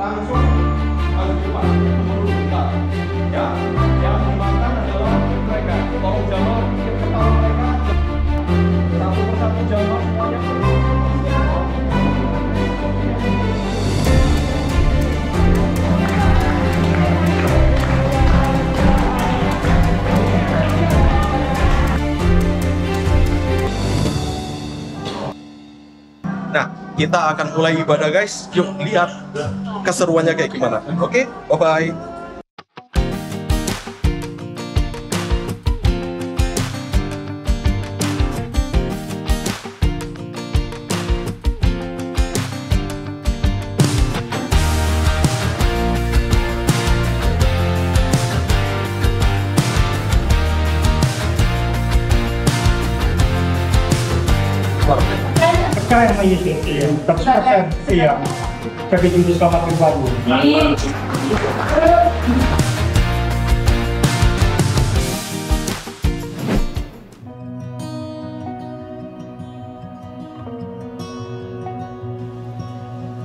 langsung maju ke depan menurut kita. Ya, yang dimakan adalah mereka. Tolong jawab ketawa mereka. Satu persatu jawab semuanya. Nah, kita akan mulai ibadah guys. Yuk lihat keseruannya kayak gimana. Oke, bye-bye. Kaya maisip, tapos kasi siya, pagkakita ka makibago.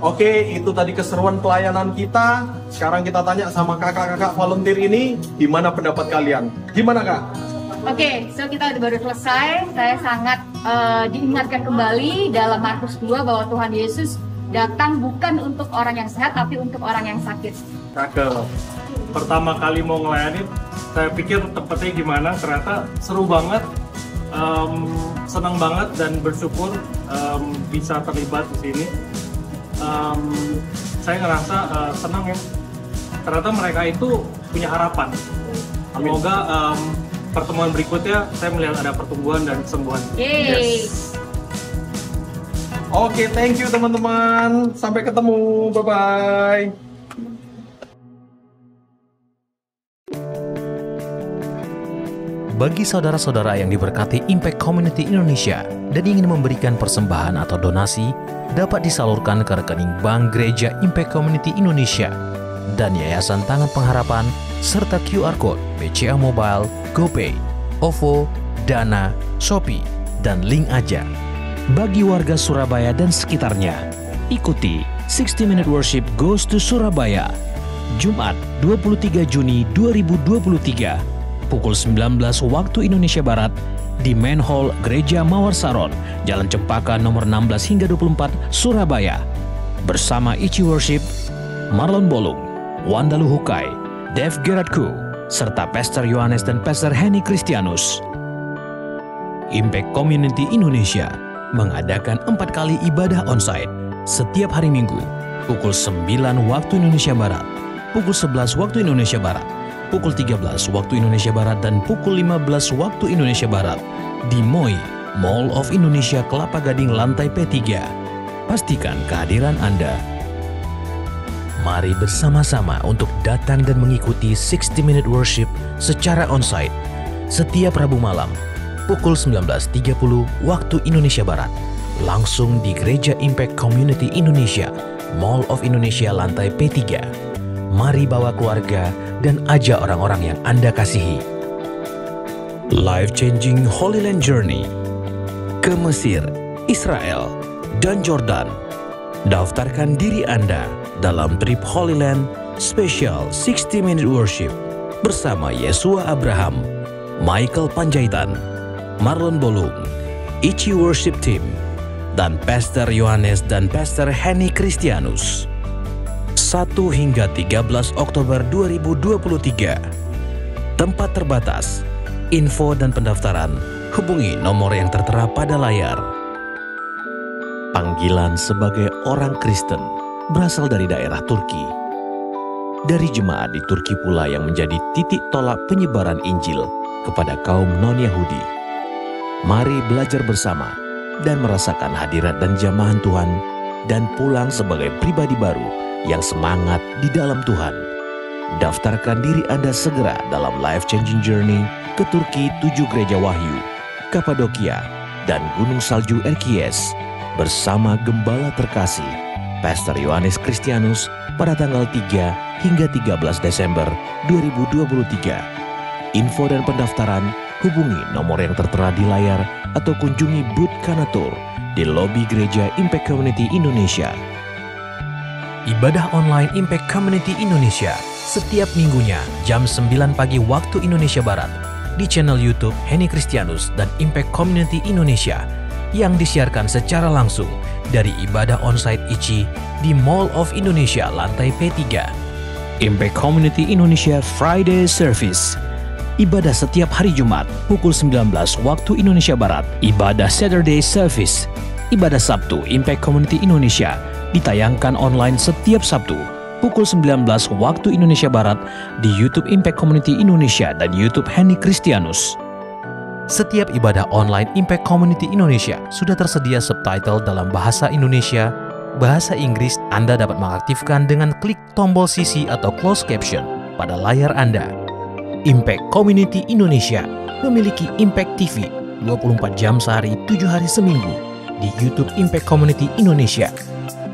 Oke, itu tadi keseruan pelayanan kita. Sekarang kita tanya sama kakak-kakak volunteer ini, gimana pendapat kalian? Gimana kak? Oke, so kita baru selesai. Saya sangat diingatkan kembali dalam Markus 2 bahwa Tuhan Yesus datang bukan untuk orang yang sehat, tapi untuk orang yang sakit. Cakep. Pertama kali mau ngelayanin, saya pikir tempatnya gimana, ternyata seru banget. Senang banget dan bersyukur bisa terlibat di sini. Saya ngerasa senang ya. Ternyata mereka itu punya harapan. Semoga pertemuan berikutnya saya melihat ada pertumbuhan dan kesembuhan. Yes. Oke, thank you teman-teman. Sampai ketemu. Bye-bye. Bagi saudara-saudara yang diberkati Impact Community Indonesia dan ingin memberikan persembahan atau donasi, dapat disalurkan ke rekening Bank Gereja Impact Community Indonesia dan Yayasan Tangan Pengharapan serta QR Code BCA Mobile, GoPay, OVO, Dana, Shopee, dan Link Aja. Bagi warga Surabaya dan sekitarnya, ikuti 60 Minute Worship Goes to Surabaya, Jumat 23 Juni 2023, pukul 19 waktu Indonesia Barat, di Main Hall Gereja Mawar Saron, Jalan Cempaka nomor 16 hingga 24, Surabaya. Bersama Ichi Worship, Marlon Bolung, Wanda Luhukai, Dev Geratku, serta Pastor Yohanes dan Pastor Henny Christianus. Impact Community Indonesia mengadakan 4 kali ibadah onsite setiap hari Minggu, pukul 9 waktu Indonesia Barat, pukul 11 waktu Indonesia Barat, pukul 13 waktu Indonesia Barat, dan pukul 15 waktu Indonesia Barat di MOI, Mall of Indonesia Kelapa Gading lantai P3. Pastikan kehadiran Anda. Mari bersama-sama untuk datang dan mengikuti 60 Minute Worship secara onsite setiap Rabu malam pukul 19.30 waktu Indonesia Barat, langsung di Gereja Impact Community Indonesia, Mall of Indonesia lantai P3. Mari bawa keluarga dan ajak orang-orang yang Anda kasihi. Life Changing Holy Land Journey ke Mesir, Israel, dan Jordan. Daftarkan diri Anda dalam trip Holy Land Special 60 Minute Worship bersama Yesua Abraham, Michael Panjaitan, Marlon Bolung, Ichi Worship Team, dan Pastor Yohanes dan Pastor Henny Christianus. 1 hingga 13 Oktober 2023. Tempat terbatas. Info dan pendaftaran hubungi nomor yang tertera pada layar. Panggilan sebagai orang Kristen berasal dari daerah Turki. Dari jemaat di Turki pula yang menjadi titik tolak penyebaran Injil kepada kaum non-Yahudi. Mari belajar bersama dan merasakan hadirat dan jamahan Tuhan dan pulang sebagai pribadi baru yang semangat di dalam Tuhan. Daftarkan diri Anda segera dalam Life Changing Journey ke Turki 7 Gereja Wahyu, Kapadokia, dan Gunung Salju Erciyes bersama Gembala terkasih Pastor Yohanes Christianus pada tanggal 3 hingga 13 Desember 2023. Info dan pendaftaran hubungi nomor yang tertera di layar atau kunjungi booth Kanatur di lobi Gereja Impact Community Indonesia. Ibadah online Impact Community Indonesia setiap minggunya jam 9 pagi waktu Indonesia Barat di channel YouTube Henny Kristianus dan Impact Community Indonesia yang disiarkan secara langsung dari ibadah onsite ICI di Mall of Indonesia lantai P3. Impact Community Indonesia Friday Service. Ibadah setiap hari Jumat pukul 19 waktu Indonesia Barat. Ibadah Saturday Service. Ibadah Sabtu Impact Community Indonesia ditayangkan online setiap Sabtu pukul 19 waktu Indonesia Barat di YouTube Impact Community Indonesia dan YouTube Henny Kristianus. Setiap ibadah online Impact Community Indonesia sudah tersedia subtitle dalam bahasa Indonesia, bahasa Inggris. Anda dapat mengaktifkan dengan klik tombol CC atau closed caption pada layar Anda. Impact Community Indonesia memiliki Impact TV 24 jam sehari, 7 hari seminggu di YouTube Impact Community Indonesia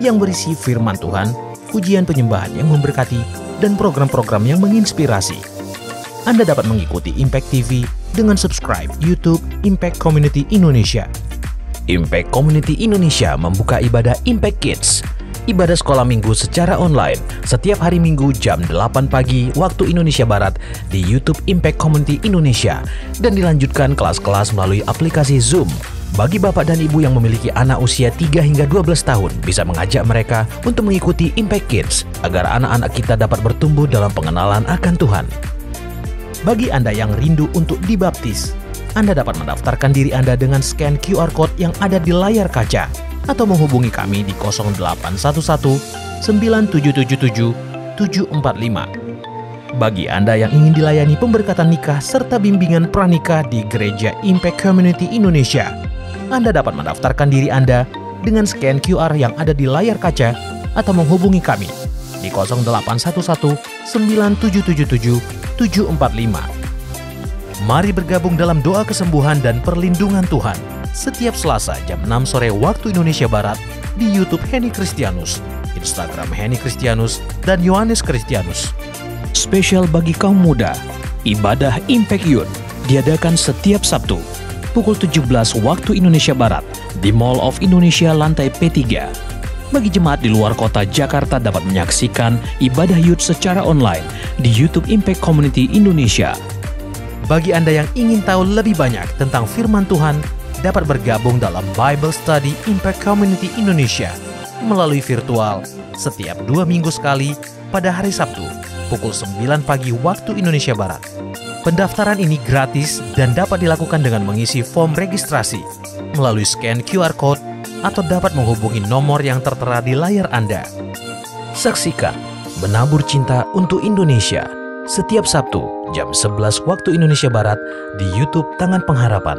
yang berisi firman Tuhan, ujian penyembahan yang memberkati, dan program-program yang menginspirasi. Anda dapat mengikuti Impact TV dengan subscribe YouTube Impact Community Indonesia. Impact Community Indonesia membuka ibadah Impact Kids, ibadah sekolah minggu secara online setiap hari Minggu jam 8 pagi waktu Indonesia Barat di YouTube Impact Community Indonesia dan dilanjutkan kelas-kelas melalui aplikasi Zoom. Bagi bapak dan ibu yang memiliki anak usia 3 hingga 12 tahun bisa mengajak mereka untuk mengikuti Impact Kids agar anak-anak kita dapat bertumbuh dalam pengenalan akan Tuhan. Bagi Anda yang rindu untuk dibaptis, Anda dapat mendaftarkan diri Anda dengan scan QR Code yang ada di layar kaca atau menghubungi kami di 0811 9777 745. Bagi Anda yang ingin dilayani pemberkatan nikah serta bimbingan pranikah di Gereja Impact Community Indonesia, Anda dapat mendaftarkan diri Anda dengan scan QR yang ada di layar kaca atau menghubungi kami di 0811 9777 745. Mari bergabung dalam doa kesembuhan dan perlindungan Tuhan setiap Selasa jam 6 sore waktu Indonesia Barat di YouTube Henny Kristianus, Instagram Henny Kristianus, dan Yohanes Kristianus. Spesial bagi kaum muda, ibadah Impact Youth diadakan setiap Sabtu pukul 17 waktu Indonesia Barat di Mall of Indonesia lantai P3. Bagi jemaat di luar kota Jakarta dapat menyaksikan ibadah youth secara online di YouTube Impact Community Indonesia. Bagi Anda yang ingin tahu lebih banyak tentang firman Tuhan, dapat bergabung dalam Bible Study Impact Community Indonesia melalui virtual setiap 2 minggu sekali pada hari Sabtu pukul 9 pagi waktu Indonesia Barat. Pendaftaran ini gratis dan dapat dilakukan dengan mengisi form registrasi melalui scan QR Code atau dapat menghubungi nomor yang tertera di layar Anda. Saksikan Menabur Cinta untuk Indonesia setiap Sabtu jam 11 waktu Indonesia Barat di YouTube Tangan Pengharapan.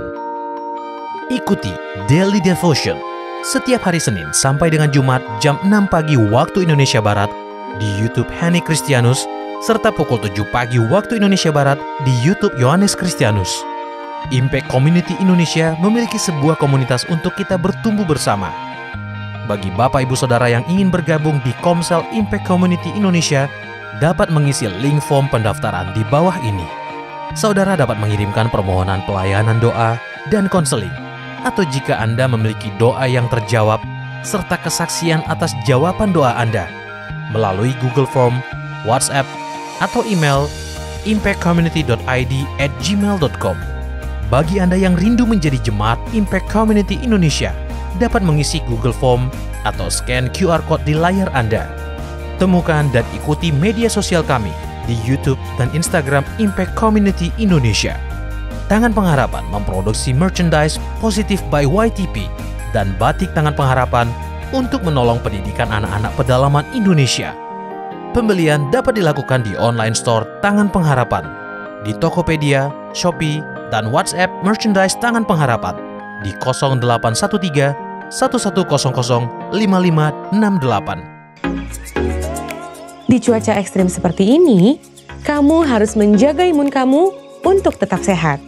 Ikuti Daily Devotion setiap hari Senin sampai dengan Jumat jam 6 pagi waktu Indonesia Barat di YouTube Henny Kristianus serta pukul 7 pagi waktu Indonesia Barat di YouTube Yohanes Kristianus. Impact Community Indonesia memiliki sebuah komunitas untuk kita bertumbuh bersama. Bagi Bapak Ibu Saudara yang ingin bergabung di Komsel Impact Community Indonesia, dapat mengisi link form pendaftaran di bawah ini. Saudara dapat mengirimkan permohonan pelayanan doa dan konseling, atau jika Anda memiliki doa yang terjawab, serta kesaksian atas jawaban doa Anda, melalui Google Form, WhatsApp, atau email impactcommunity.id@gmail.com. Bagi Anda yang rindu menjadi jemaat Impact Community Indonesia, dapat mengisi Google Form atau scan QR Code di layar Anda. Temukan dan ikuti media sosial kami di YouTube dan Instagram Impact Community Indonesia. Tangan Pengharapan memproduksi merchandise Positive by YTP dan batik Tangan Pengharapan untuk menolong pendidikan anak-anak pedalaman Indonesia. Pembelian dapat dilakukan di online store Tangan Pengharapan, di Tokopedia, Shopee, dan WhatsApp merchandise Tangan Pengharapan di 0813 1100 5568. Di cuaca ekstrim seperti ini, kamu harus menjaga imun kamu untuk tetap sehat.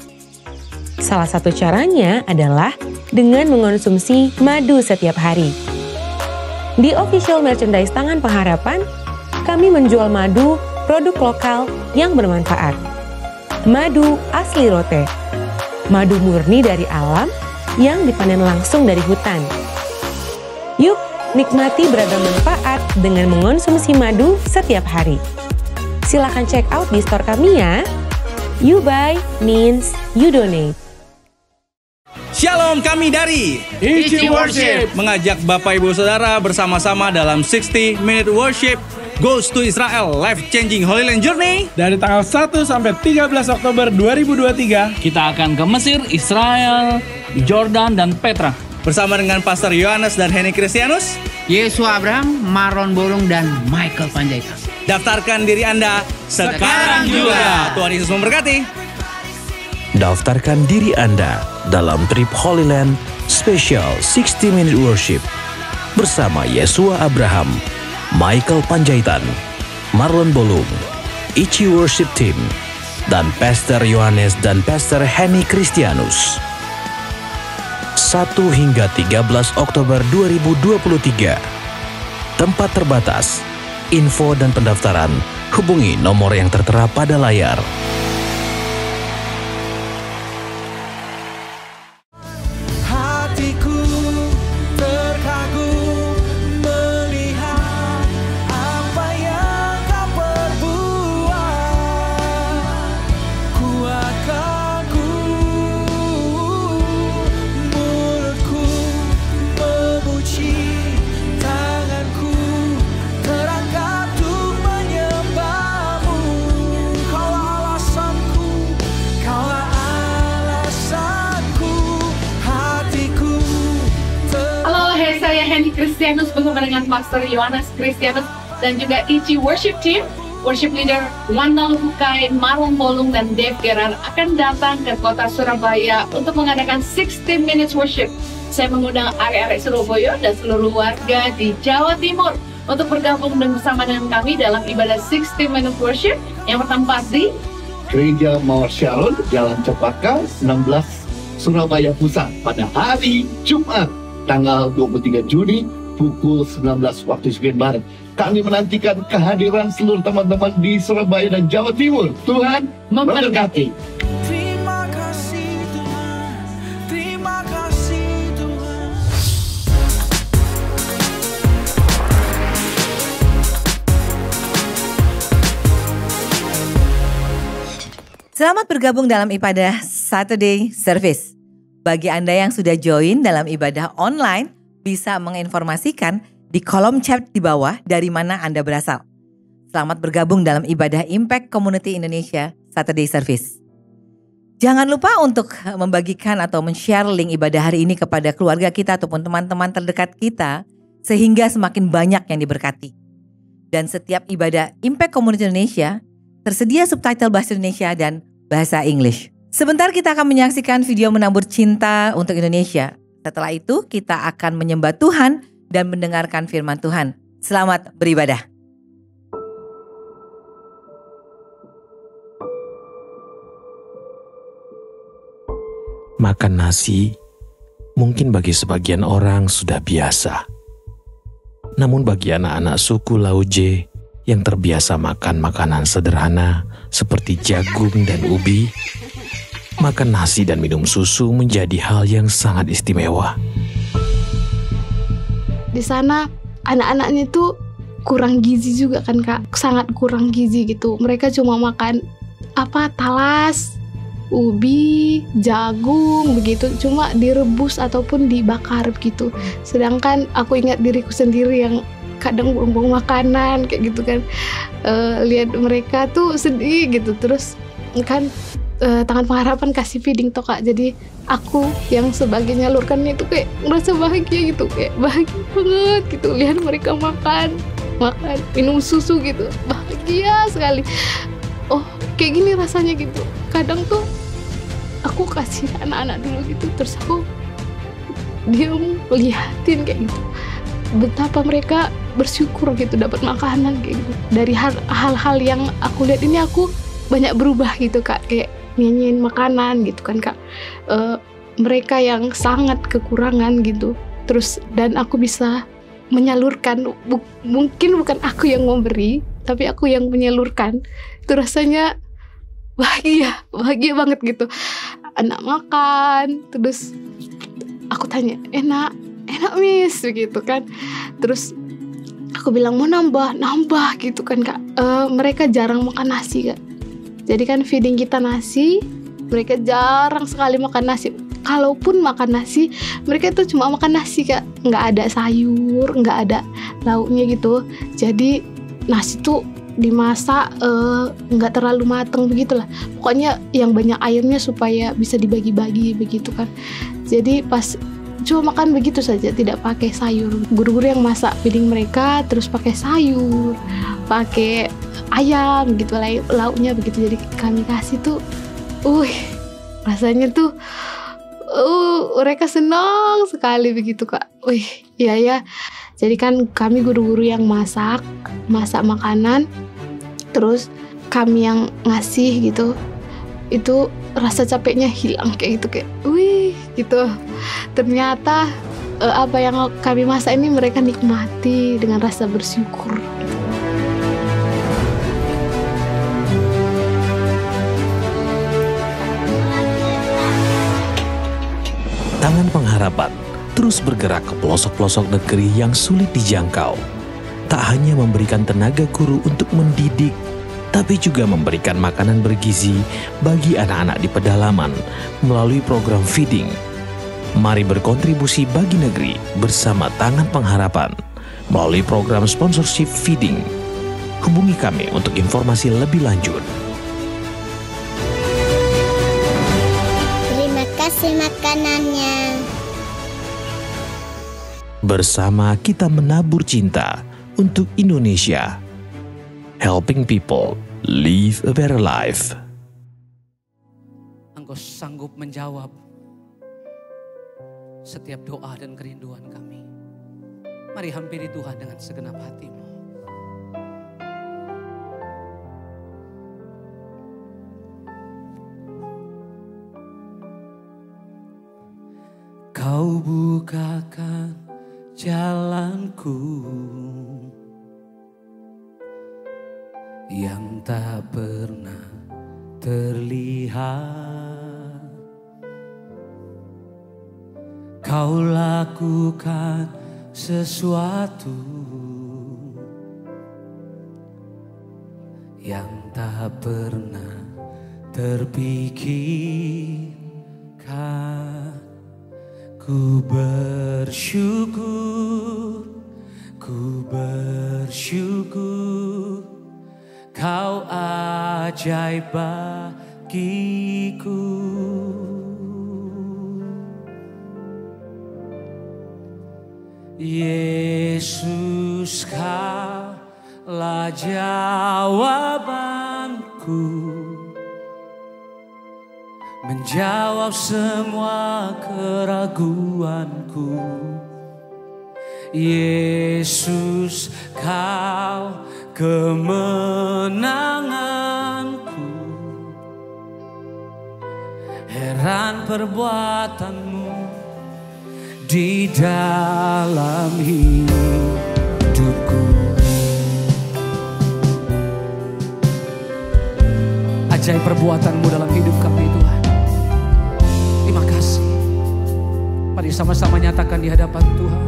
Salah satu caranya adalah dengan mengonsumsi madu setiap hari. Di official merchandise Tangan Pengharapan, kami menjual madu produk lokal yang bermanfaat. Madu asli Rote, madu murni dari alam yang dipanen langsung dari hutan. Yuk, Nikmati beragam manfaat dengan mengonsumsi madu setiap hari. Silakan check out di store kami ya. You buy means you donate. Shalom, kami dari Ichi Worship mengajak Bapak Ibu Saudara bersama-sama dalam 60 Minute Worship Goes to Israel Life Changing Holy Land Journey dari tanggal 1 sampai 13 Oktober 2023. Kita akan ke Mesir, Israel, Jordan, dan Petra. bersama dengan Pastor Yohanes dan Henny Kristianus, Yesua Abraham, Marlon Bolong, dan Michael Panjaitan. Daftarkan diri Anda sekarang juga. Tuhan Yesus memberkati. Daftarkan diri Anda dalam trip Holy Land Special 60 Minute Worship bersama Yesua Abraham, Michael Panjaitan, Marlon Bolong, Ichi Worship Team, dan Pastor Yohanes dan Pastor Henny Kristianus. 1 hingga 13 Oktober 2023. Tempat terbatas. Info dan pendaftaran hubungi nomor yang tertera pada layar. Hatiku terkagum melihat apa yang kau perbuat. Kuatkan mulutku memuji, tanganku terangkat untuk menyembahmu. Kaulah alasanku, kaulah alasanku. Hatiku Halo, saya Henny Kristianus bersama dengan Pastor Yohanes Kristianus dan juga Ichi Worship Team. Worship Leader Wanda Lukai, Marlon Bolong, dan Dave Gerar akan datang ke kota Surabaya untuk mengadakan 60 Minutes Worship. Saya mengundang arek-arek Surabaya dan seluruh warga di Jawa Timur untuk bergabung bersama dengan kami dalam ibadah 60 Minutes Worship yang bertempat di Gereja Mawar Sharon, Jalan Cempaka 16, Surabaya Pusat pada hari Jumat tanggal 23 Juni pukul 19 waktu Indonesia Barat. Kami menantikan kehadiran seluruh teman-teman di Surabaya dan Jawa Timur. Tuhan memberkati. Terima kasih Tuhan, terima kasih Tuhan. Selamat bergabung dalam ibadah Saturday Service. Bagi Anda yang sudah join dalam ibadah online, bisa menginformasikan di kolom chat di bawah dari mana Anda berasal. Selamat bergabung dalam ibadah Impact Community Indonesia Saturday Service. Jangan lupa untuk membagikan atau men-share link ibadah hari ini kepada keluarga kita ataupun teman-teman terdekat kita, sehingga semakin banyak yang diberkati. Dan setiap ibadah Impact Community Indonesia tersedia subtitle bahasa Indonesia dan bahasa English. Sebentar kita akan menyaksikan video menabur cinta untuk Indonesia. Setelah itu kita akan menyembah Tuhan dan mendengarkan firman Tuhan. Selamat beribadah. Makan nasi mungkin bagi sebagian orang sudah biasa. Namun bagi anak-anak suku Lauje yang terbiasa makan makanan sederhana seperti jagung dan ubi, makan nasi dan minum susu menjadi hal yang sangat istimewa. Di sana anak-anaknya tuh kurang gizi juga kan Kak, sangat kurang gizi gitu. Mereka cuma makan talas, ubi, jagung begitu, cuma direbus ataupun dibakar gitu. Sedangkan aku ingat diriku sendiri yang kadang buang-buang makanan kayak gitu kan, lihat mereka tuh sedih gitu. Terus kan Tangan Pengharapan kasih feeding toh Kak, jadi aku yang sebagai nyalurkannya itu kayak merasa bahagia gitu, kayak bahagia banget gitu lihat mereka makan minum susu gitu, bahagia sekali. Oh kayak gini rasanya gitu. Kadang tuh aku kasih anak-anak dulu gitu, terus aku diam lihatin kayak gitu betapa mereka bersyukur gitu dapat makanan kayak gitu. Dari hal-hal yang aku lihat ini aku banyak berubah gitu Kak, kayak nyanyiin makanan gitu kan Kak, mereka yang sangat kekurangan gitu, terus dan aku bisa menyalurkan, mungkin bukan aku yang memberi tapi aku yang menyalurkan, itu rasanya bahagia banget gitu. Anak makan, terus aku tanya, enak enak Miss begitu kan. Terus aku bilang mau nambah gitu kan Kak. Mereka jarang makan nasi Kak. Jadi kan feeding kita nasi, mereka jarang sekali makan nasi. Kalaupun makan nasi, mereka itu cuma makan nasi Kak, nggak ada sayur, nggak ada lauknya gitu. Jadi nasi tuh dimasak nggak terlalu mateng begitulah. Pokoknya yang banyak airnya supaya bisa dibagi-bagi begitu kan. Jadi pas cuma makan begitu saja, tidak pakai sayur. Guru-guru yang masak feeding mereka terus pakai sayur, pakai ayam gitu, lauknya begitu. Jadi kami kasih tuh, rasanya tuh mereka senang sekali begitu Kak. Iya ya. Jadi kan kami guru-guru yang masak makanan, terus kami yang ngasih gitu. Itu rasa capeknya hilang kayak gitu, kayak gitu. Ternyata apa yang kami masak ini mereka nikmati dengan rasa bersyukur gitu. Tangan Pengharapan terus bergerak ke pelosok-pelosok negeri yang sulit dijangkau. Tak hanya memberikan tenaga guru untuk mendidik, tapi juga memberikan makanan bergizi bagi anak-anak di pedalaman melalui program feeding. Mari berkontribusi bagi negeri bersama Tangan Pengharapan melalui program sponsorship feeding. Hubungi kami untuk informasi lebih lanjut. Terima kasih makanannya. Bersama kita menabur cinta untuk Indonesia. Helping people live a better life. Engkau sanggup menjawab setiap doa dan kerinduan kami. Mari hampiri Tuhan dengan segenap hatimu. Kau bukakan jalanku yang tak pernah terlihat. Kau lakukan sesuatu yang tak pernah terpikirkan. Ku bersyukur, Kau ajaib bagiku. Yesus, Kaulah jawabanku, menjawab semua keraguanku. Yesus, Kau kemenanganku. Heran perbuatanmu di dalam hidupku. Ajaib perbuatanmu dalam hidup kami Tuhan. Terima kasih. Mari sama-sama nyatakan di hadapan Tuhan.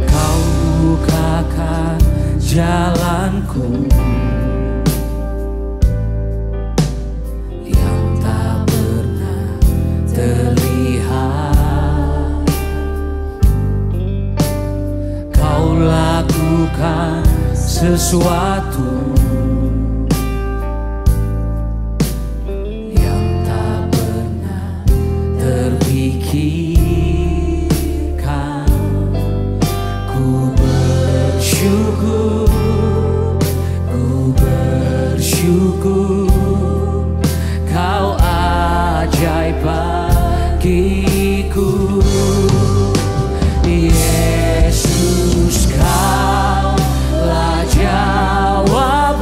Kau bukakan jalanku yang tak pernah terlihat. Kau lakukan sesuatu pikirkan. Ku bersyukur, Kau ajaib bagiku. Yesus, Kaulah jawabanku,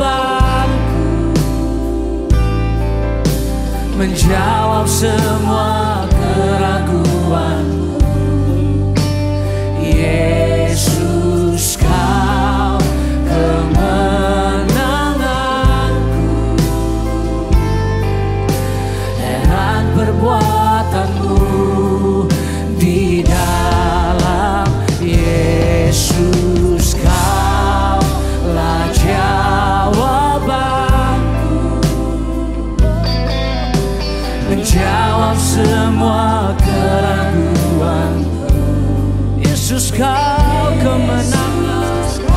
kemenanganku.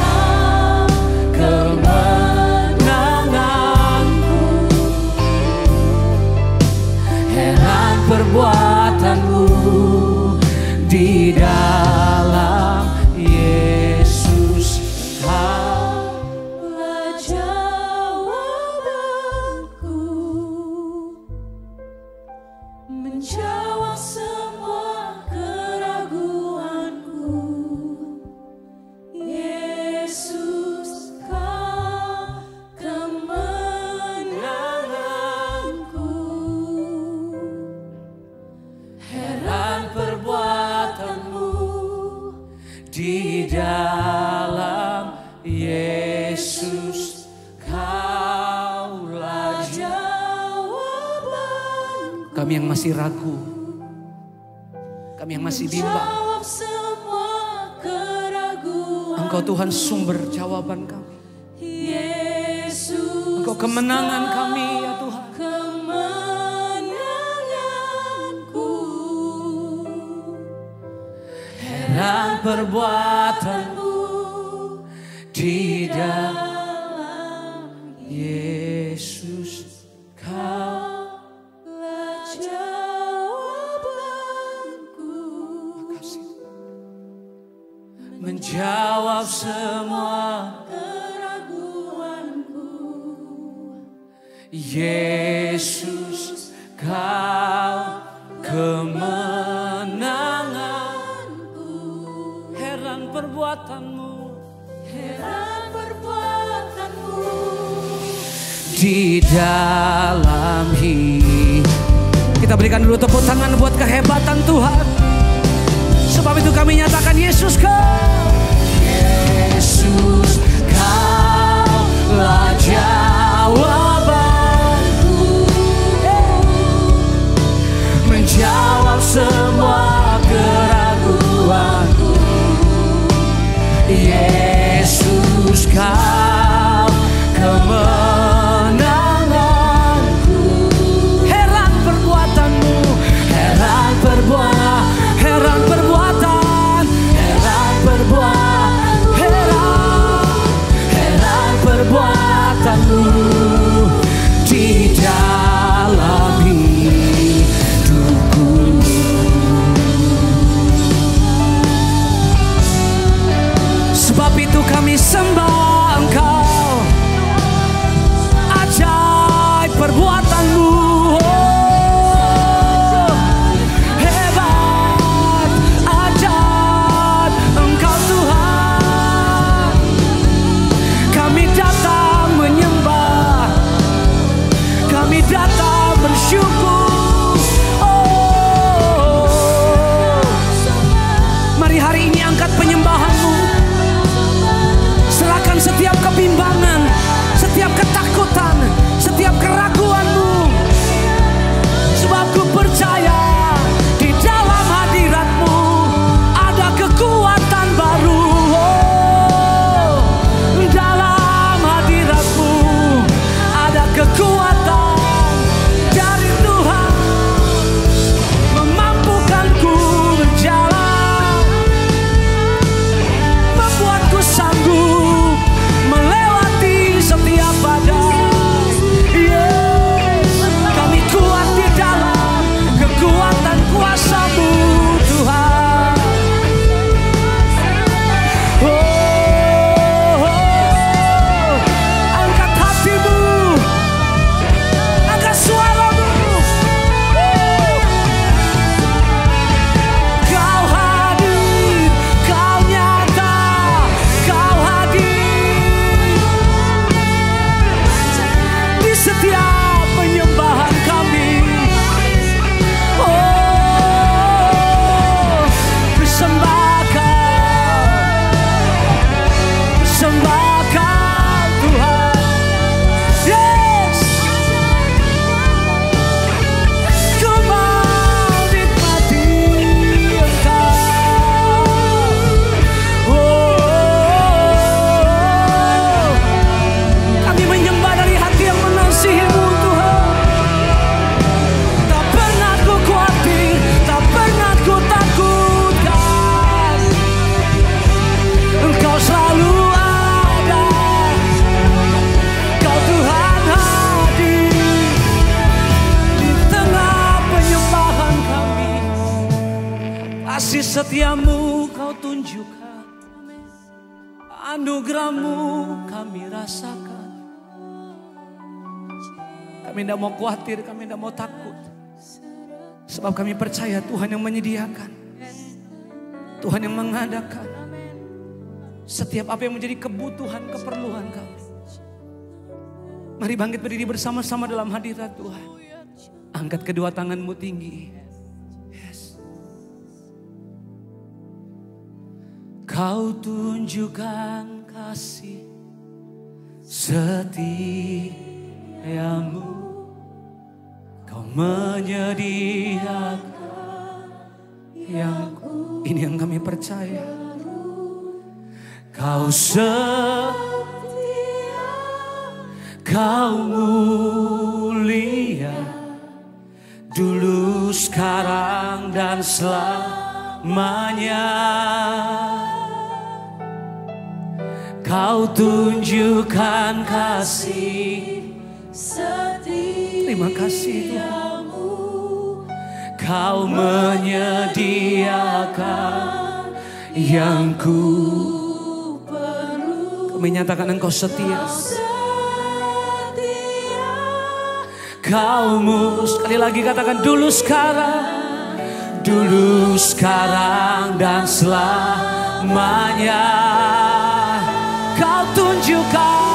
Heran perbuatanmu di dalam Yesus. Kaulah jawabanku, menjawab semua keraguanku. Yesus, kau kemenanganku. Heran perbuatanmu di dalam Yesus. Kaulah jawabanku. Kami yang masih ragu, kami yang masih bimbang, Engkau Tuhan sumber jawaban kami. Engkau kemenangan kami ya Tuhan. Heran perbuatanmu di dalam Yesus. Kaulah jawabanku. Makasih. Menjawab semua keraguanku. Yesus, kau kemenanganku. Heran perbuatanmu, heran perbuatanmu di dalam hidup. Kita berikan dulu tepuk tangan buat kehebatan Tuhan. Sebab itu kami nyatakan Yesus kau. Yesus, kaulah jawabanku. Menjawab semua keraguanku. Yesus, kau kemenanganku. Heran perbuatanmu, heran perbuatan, heran perbuatan, heran perbuatan, heran perbuatanmu di dalam hidupku. Sebab itu kami sembah Engkau, ajaib perbuatanmu. Oh, hebat, ajaib Engkau Tuhan. Kami datang menyembah, kami datang bersyukur. Oh, mari hari ini angkat penyembahanmu. Serahkan setiamu kau tunjukkan, anugerahmu kami rasakan. Kami tidak mau khawatir, kami tidak mau takut. Sebab kami percaya Tuhan yang menyediakan, Tuhan yang mengadakan setiap apa yang menjadi kebutuhan, keperluan kami. Mari bangkit berdiri bersama-sama dalam hadirat Tuhan. Angkat kedua tanganmu tinggi. Yes. Kau tunjukkan kasih setiamu, kau menyediakan yang ini yang kami percaya. Kau setia, kau mulia, dulu, sekarang, dan selamanya. Kau tunjukkan kasih setiamu, terima kasih Tuhan. Kau menyediakan yang ku perlu. Kami nyatakan Engkau setia. Kau-Mu, sekali lagi katakan dulu, sekarang, dan selamanya. Kau tunjukkan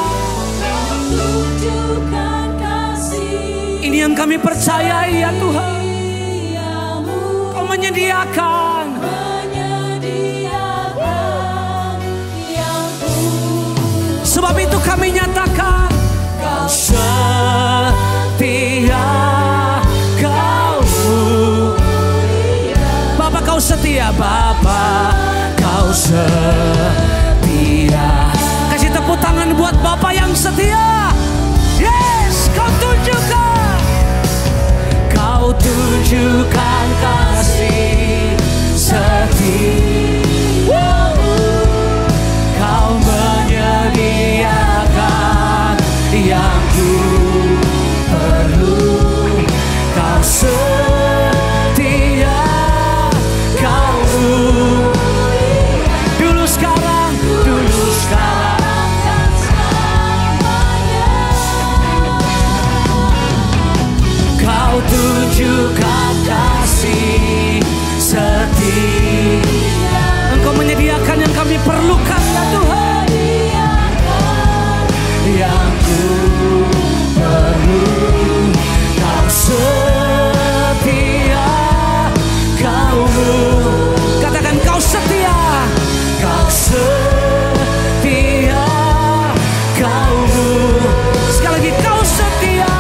kasih. Ini yang kami percayai ya Tuhan. Kau menyediakan yang ku. Sebab itu kami nyatakan Kau setia, Kau mulia. Bapa Kau setia, Bapa Kau setia. Kasih tepuk tangan buat Bapa yang setia. Yes, Kau tunjukkan, Kau tunjukkan kasih setia. Kau menyediakan yang ku perlu. Kau setia, Kau dulu, sekarang, dan selamanya. Kau tunjukkan kasih setia. Engkau menyediakan yang kami perlukan ya Tuhan. Yang ku perlu. Kau setia, Kau katakan Kau setia, Kau setia, Kau sekali lagi Kau setia,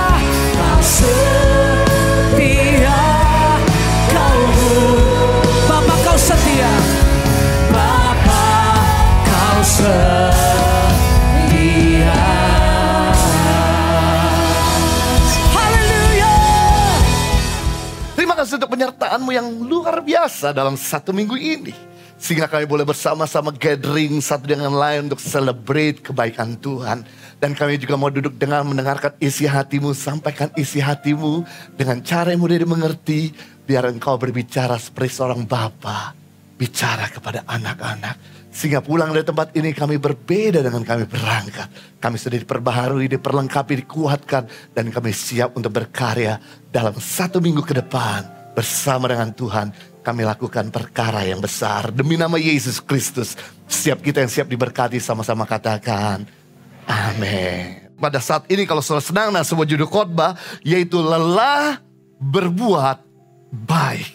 Kau setia, Kau Bapa Kau setia, Bapa Kau setia. Terima kasih untuk penyertaan-Mu yang luar biasa dalam satu minggu ini. Sehingga kami boleh bersama-sama gathering satu dengan lain untuk celebrate kebaikan Tuhan. Dan kami juga mau duduk dengan mendengarkan isi hati-Mu. Sampaikan isi hati-Mu dengan cara yang mudah dimengerti. Biar Engkau berbicara seperti seorang bapa. Bicara kepada anak-anak. Sehingga pulang dari tempat ini kami berbeda dengan kami berangkat. Kami sudah diperbaharui, diperlengkapi, dikuatkan. Dan kami siap untuk berkarya dalam satu minggu ke depan. Bersama dengan Tuhan kami lakukan perkara yang besar. Demi nama Yesus Kristus. Setiap kita yang siap diberkati sama-sama katakan amin. Pada saat ini kalau saudara senang dengan sebuah judul khotbah. Yaitu lelah berbuat baik.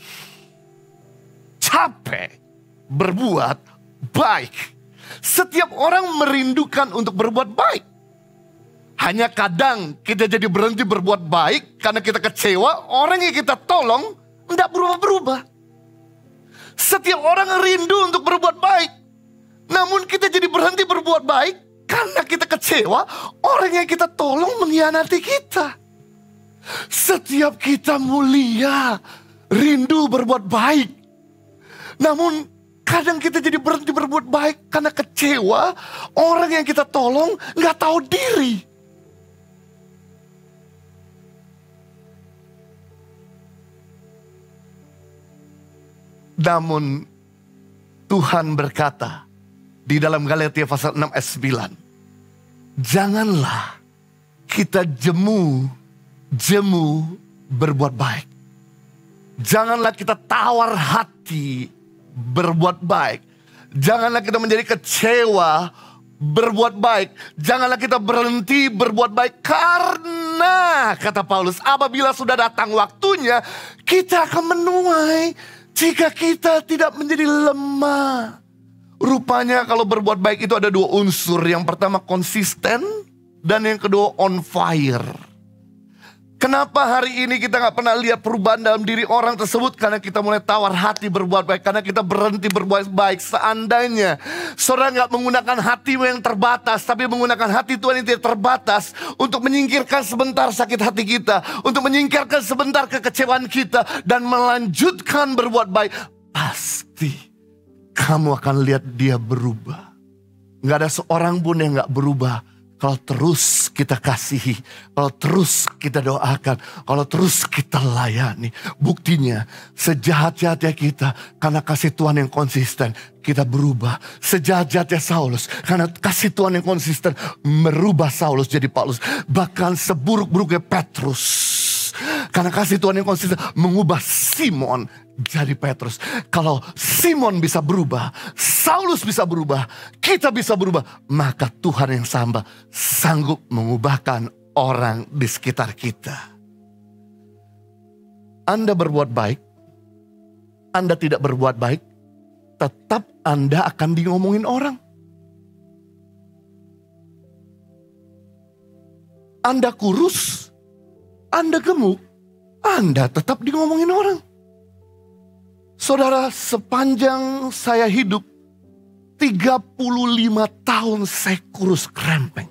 Capek berbuat baik. Setiap orang merindukan untuk berbuat baik. Hanya kadang kita jadi berhenti berbuat baik karena kita kecewa orang yang kita tolong tidak berubah-berubah. Setiap orang rindu untuk berbuat baik. Namun kita jadi berhenti berbuat baik karena kita kecewa orang yang kita tolong mengkhianati kita. Setiap kita mulia, rindu berbuat baik. Namun kadang kita jadi berhenti berbuat baik karena kecewa orang yang kita tolong nggak tahu diri. Namun Tuhan berkata di dalam Galatia pasal 6 ayat 9. Janganlah kita jemu berbuat baik. Janganlah kita tawar hati berbuat baik. Janganlah kita menjadi kecewa berbuat baik. Janganlah kita berhenti berbuat baik. Karena, kata Paulus, apabila sudah datang waktunya, kita akan menuai jika kita tidak menjadi lemah. Rupanya kalau berbuat baik itu ada dua unsur. Yang pertama konsisten, dan yang kedua on fire. Kenapa hari ini kita gak pernah lihat perubahan dalam diri orang tersebut? Karena kita mulai tawar hati berbuat baik. Karena kita berhenti berbuat baik. Seandainya saudara gak menggunakan hatimu yang terbatas, tapi menggunakan hati Tuhan yang tidak terbatas untuk menyingkirkan sebentar sakit hati kita, untuk menyingkirkan sebentar kekecewaan kita, dan melanjutkan berbuat baik, pasti kamu akan lihat dia berubah. Gak ada seorang pun yang gak berubah kalau terus kita kasihi, kalau terus kita doakan, kalau terus kita layani. Buktinya sejahat-jahatnya kita, karena kasih Tuhan yang konsisten, kita berubah. Sejahat-jahatnya Saulus, karena kasih Tuhan yang konsisten, merubah Saulus jadi Paulus. Bahkan seburuk-buruknya Petrus, karena kasih Tuhan yang konsisten, mengubah Simon jadi Petrus. Kalau Simon bisa berubah, Saulus bisa berubah, kita bisa berubah, maka Tuhan yang sanggup mengubahkan orang di sekitar kita. Anda berbuat baik, Anda tidak berbuat baik, tetap Anda akan diomongin orang. Anda kurus, Anda gemuk, Anda tetap diomongin orang. Saudara, sepanjang saya hidup, 35 tahun saya kurus krempeng.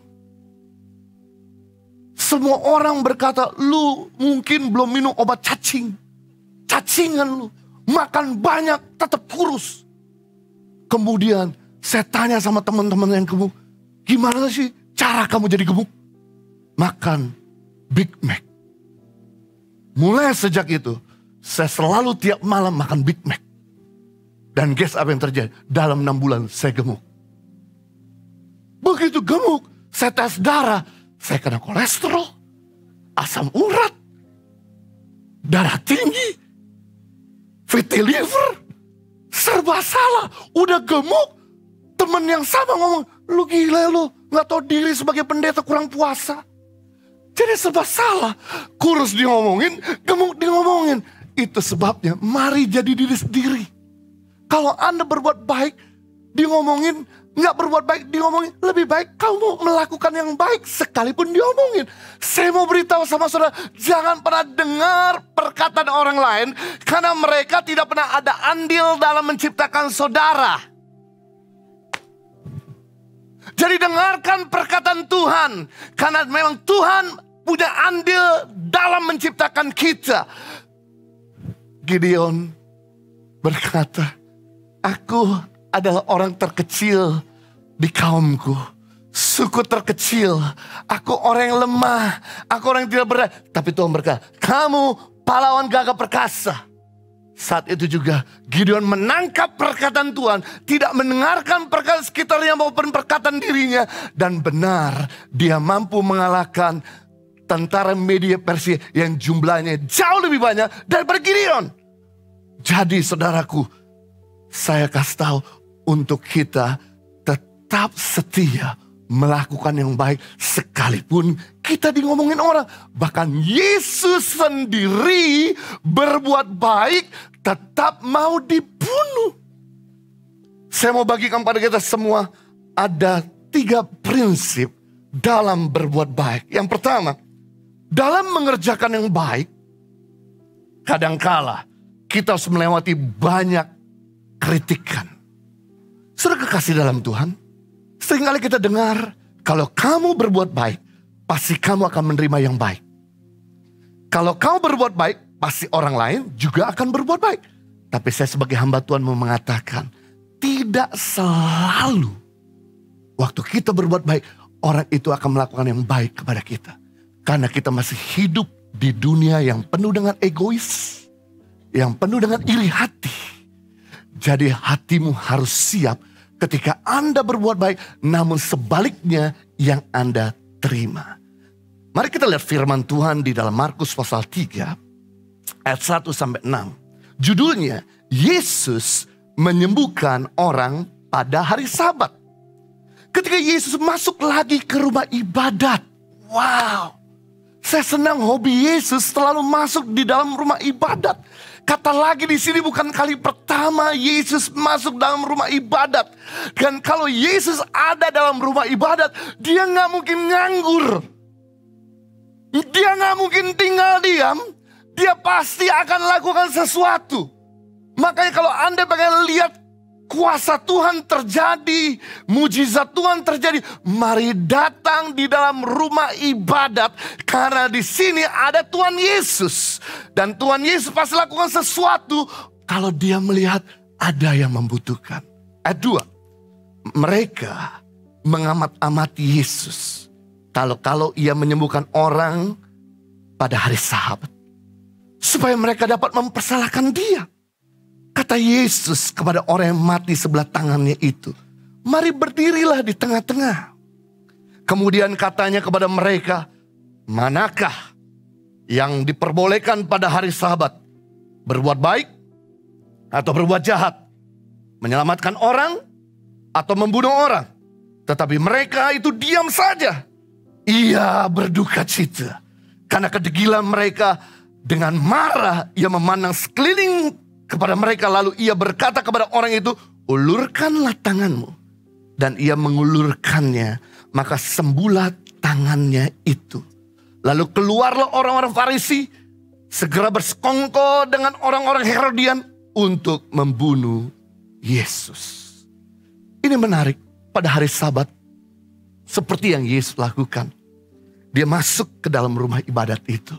Semua orang berkata, lu mungkin belum minum obat cacing. Cacingan lu, makan banyak tetap kurus. Kemudian saya tanya sama teman-teman yang gemuk, gimana sih cara kamu jadi gemuk? Makan Big Mac. Mulai sejak itu, saya selalu tiap malam makan Big Mac. Dan guess apa yang terjadi? Dalam 6 bulan saya gemuk. Begitu gemuk, saya tes darah. Saya kena kolesterol, asam urat, darah tinggi, fatty liver. Serba salah. Udah gemuk, temen yang sama ngomong, lu gila lu, gak tahu diri sebagai pendeta, kurang puasa. Jadi serba salah. Kurus di ngomongin, gemuk di ngomongin. Itu sebabnya mari jadi diri sendiri. Kalau Anda berbuat baik, di ngomongin, nggak berbuat baik, di ngomongin, lebih baik kamu melakukan yang baik sekalipun diomongin. Saya mau beritahu sama saudara, jangan pernah dengar perkataan orang lain, karena mereka tidak pernah ada andil dalam menciptakan saudara. Jadi dengarkan perkataan Tuhan, karena memang Tuhan punya andil dalam menciptakan kita. Gideon berkata, aku adalah orang terkecil di kaumku, suku terkecil, aku orang yang lemah, aku orang yang tidak berdaya. Tapi Tuhan berkata, kamu pahlawan gagah perkasa. Saat itu juga Gideon menangkap perkataan Tuhan, tidak mendengarkan perkataan sekitarnya maupun perkataan dirinya. Dan benar, dia mampu mengalahkan tentara Media Persia yang jumlahnya jauh lebih banyak daripada Gideon. Jadi saudaraku, saya kasih tahu untuk kita tetap setia melakukan yang baik sekalipun kita di ngomongin orang. Bahkan Yesus sendiri berbuat baik tetap mau dibunuh. Saya mau bagikan pada kita semua ada 3 prinsip dalam berbuat baik. Yang pertama, dalam mengerjakan yang baik, kadangkala kita harus melewati banyak kritikan. Saudara kekasih dalam Tuhan, seringkali kita dengar, kalau kamu berbuat baik, pasti kamu akan menerima yang baik. Kalau kamu berbuat baik, pasti orang lain juga akan berbuat baik. Tapi saya sebagai hamba Tuhan mau mengatakan, tidak selalu waktu kita berbuat baik, orang itu akan melakukan yang baik kepada kita. Karena kita masih hidup di dunia yang penuh dengan egois, yang penuh dengan iri hati. Jadi hatimu harus siap ketika Anda berbuat baik, namun sebaliknya yang Anda terima. Mari kita lihat firman Tuhan di dalam Markus pasal 3 ayat 1-6. Judulnya, Yesus menyembuhkan orang pada hari Sabat. Ketika Yesus masuk lagi ke rumah ibadat. Wow, saya senang hobi Yesus selalu masuk di dalam rumah ibadat. Kata lagi di sini bukan kali pertama Yesus masuk dalam rumah ibadat. Dan kalau Yesus ada dalam rumah ibadat, dia nggak mungkin nganggur. Dia nggak mungkin tinggal diam. Dia pasti akan lakukan sesuatu. Makanya kalau Anda pengen lihat kuasa Tuhan terjadi, mujizat Tuhan terjadi, mari datang di dalam rumah ibadat, karena di sini ada Tuhan Yesus, dan Tuhan Yesus pasti lakukan sesuatu kalau dia melihat ada yang membutuhkan. Ayat 2, mereka mengamat-amati Yesus kalau ia menyembuhkan orang pada hari Sabat, supaya mereka dapat mempersalahkan dia. Kata Yesus kepada orang yang mati sebelah tangannya itu, mari berdirilah di tengah-tengah. Kemudian katanya kepada mereka, manakah yang diperbolehkan pada hari Sabat? Berbuat baik atau berbuat jahat? Menyelamatkan orang atau membunuh orang? Tetapi mereka itu diam saja. Ia berduka cita karena kedegilan mereka. Dengan marah ia memandang sekeliling kepada mereka, lalu ia berkata kepada orang itu, ulurkanlah tanganmu. Dan ia mengulurkannya, maka sembuhlah tangannya itu. Lalu keluarlah orang-orang Farisi, segera bersekongkol dengan orang-orang Herodian untuk membunuh Yesus. Ini menarik, pada hari Sabat, seperti yang Yesus lakukan, dia masuk ke dalam rumah ibadat itu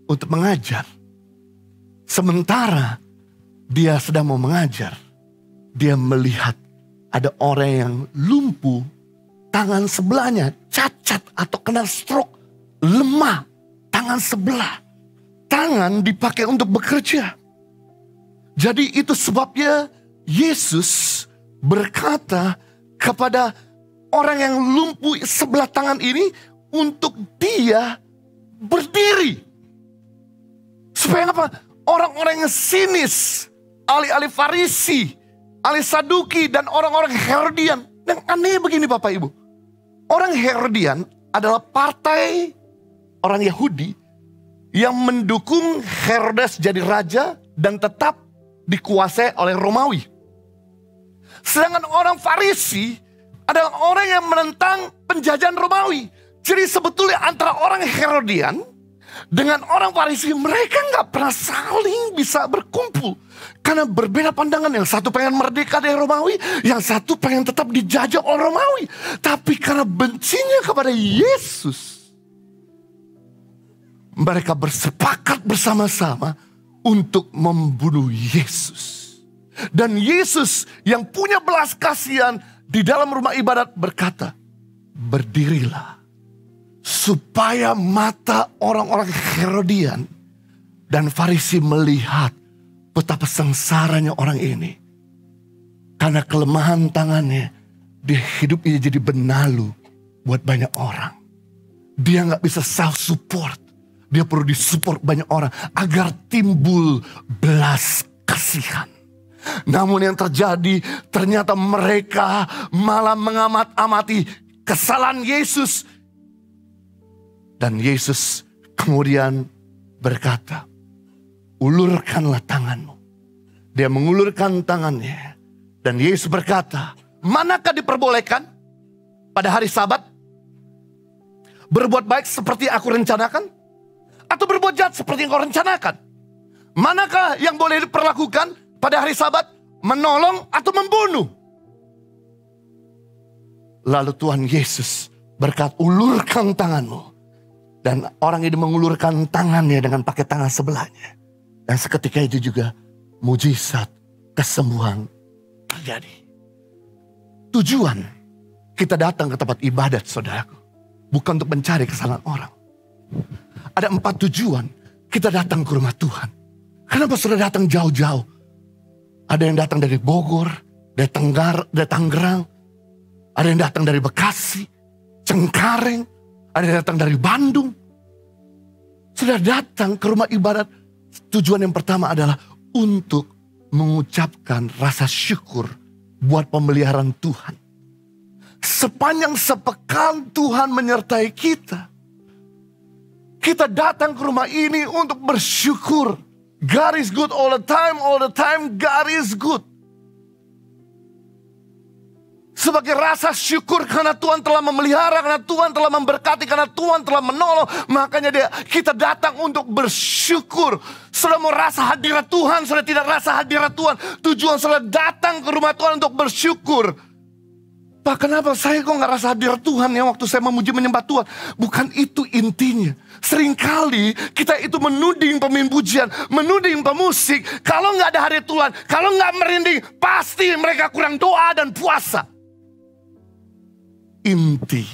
untuk mengajar. Sementara dia sedang mau mengajar, dia melihat ada orang yang lumpuh, tangan sebelahnya cacat atau kena stroke, lemah, tangan sebelah. Tangan dipakai untuk bekerja. Jadi itu sebabnya Yesus berkata kepada orang yang lumpuh sebelah tangan ini untuk dia berdiri. Supaya apa? Orang-orang yang sinis, ahli-ahli Farisi, ahli Saduki, dan orang-orang Herodian. Yang aneh begini Bapak Ibu. Orang Herodian adalah partai orang Yahudi yang mendukung Herodes jadi raja dan tetap dikuasai oleh Romawi. Sedangkan orang Farisi adalah orang yang menentang penjajahan Romawi. Jadi sebetulnya antara orang Herodian dengan orang Farisi, mereka nggak pernah saling bisa berkumpul. Karena berbeda pandangan. Yang satu pengen merdeka dari Romawi, yang satu pengen tetap dijajah oleh Romawi. Tapi karena bencinya kepada Yesus, mereka bersepakat bersama-sama untuk membunuh Yesus. Dan Yesus yang punya belas kasihan di dalam rumah ibadat berkata, berdirilah. Supaya mata orang-orang Herodian dan Farisi melihat betapa sengsaranya orang ini. Karena kelemahan tangannya, dia hidupnya jadi benalu buat banyak orang. Dia gak bisa self-support. Dia perlu disupport banyak orang agar timbul belas kasihan. Namun yang terjadi, ternyata mereka malah mengamat-amati kesalahan Yesus. Dan Yesus kemudian berkata, ulurkanlah tanganmu. Dia mengulurkan tangannya. Dan Yesus berkata, manakah diperbolehkan pada hari Sabat? Berbuat baik seperti aku rencanakan? Atau berbuat jahat seperti yang kau rencanakan? Manakah yang boleh diperlakukan pada hari Sabat? Menolong atau membunuh? Lalu Tuhan Yesus berkata, ulurkan tanganmu. Dan orang ini mengulurkan tangannya dengan pakai tangan sebelahnya. Dan seketika itu juga mujizat kesembuhan terjadi. Tujuan kita datang ke tempat ibadat, saudaraku, bukan untuk mencari kesalahan orang. Ada 4 tujuan kita datang ke rumah Tuhan. Kenapa saudara datang jauh-jauh? Ada yang datang dari Bogor, dari Tangerang, ada yang datang dari Bekasi, Cengkareng, ada yang datang dari Bandung. Sudah datang ke rumah ibadat. Tujuan yang pertama adalah untuk mengucapkan rasa syukur buat pemeliharaan Tuhan. Sepanjang sepekan Tuhan menyertai kita. Kita datang ke rumah ini untuk bersyukur. God is good all the time God is good. Sebagai rasa syukur karena Tuhan telah memelihara, karena Tuhan telah memberkati, karena Tuhan telah menolong. Makanya kita datang untuk bersyukur. Sudah mau rasa hadirat Tuhan, sudah tidak rasa hadirat Tuhan. Tujuan sudah datang ke rumah Tuhan untuk bersyukur. Pak, kenapa saya kok gak rasa hadirat Tuhan ya waktu saya memuji menyembah Tuhan? Bukan itu intinya. Seringkali kita itu menuding pemain pujian, menuding pemusik. Kalau gak ada hadirat Tuhan, kalau gak merinding, pasti mereka kurang doa dan puasa. Inti,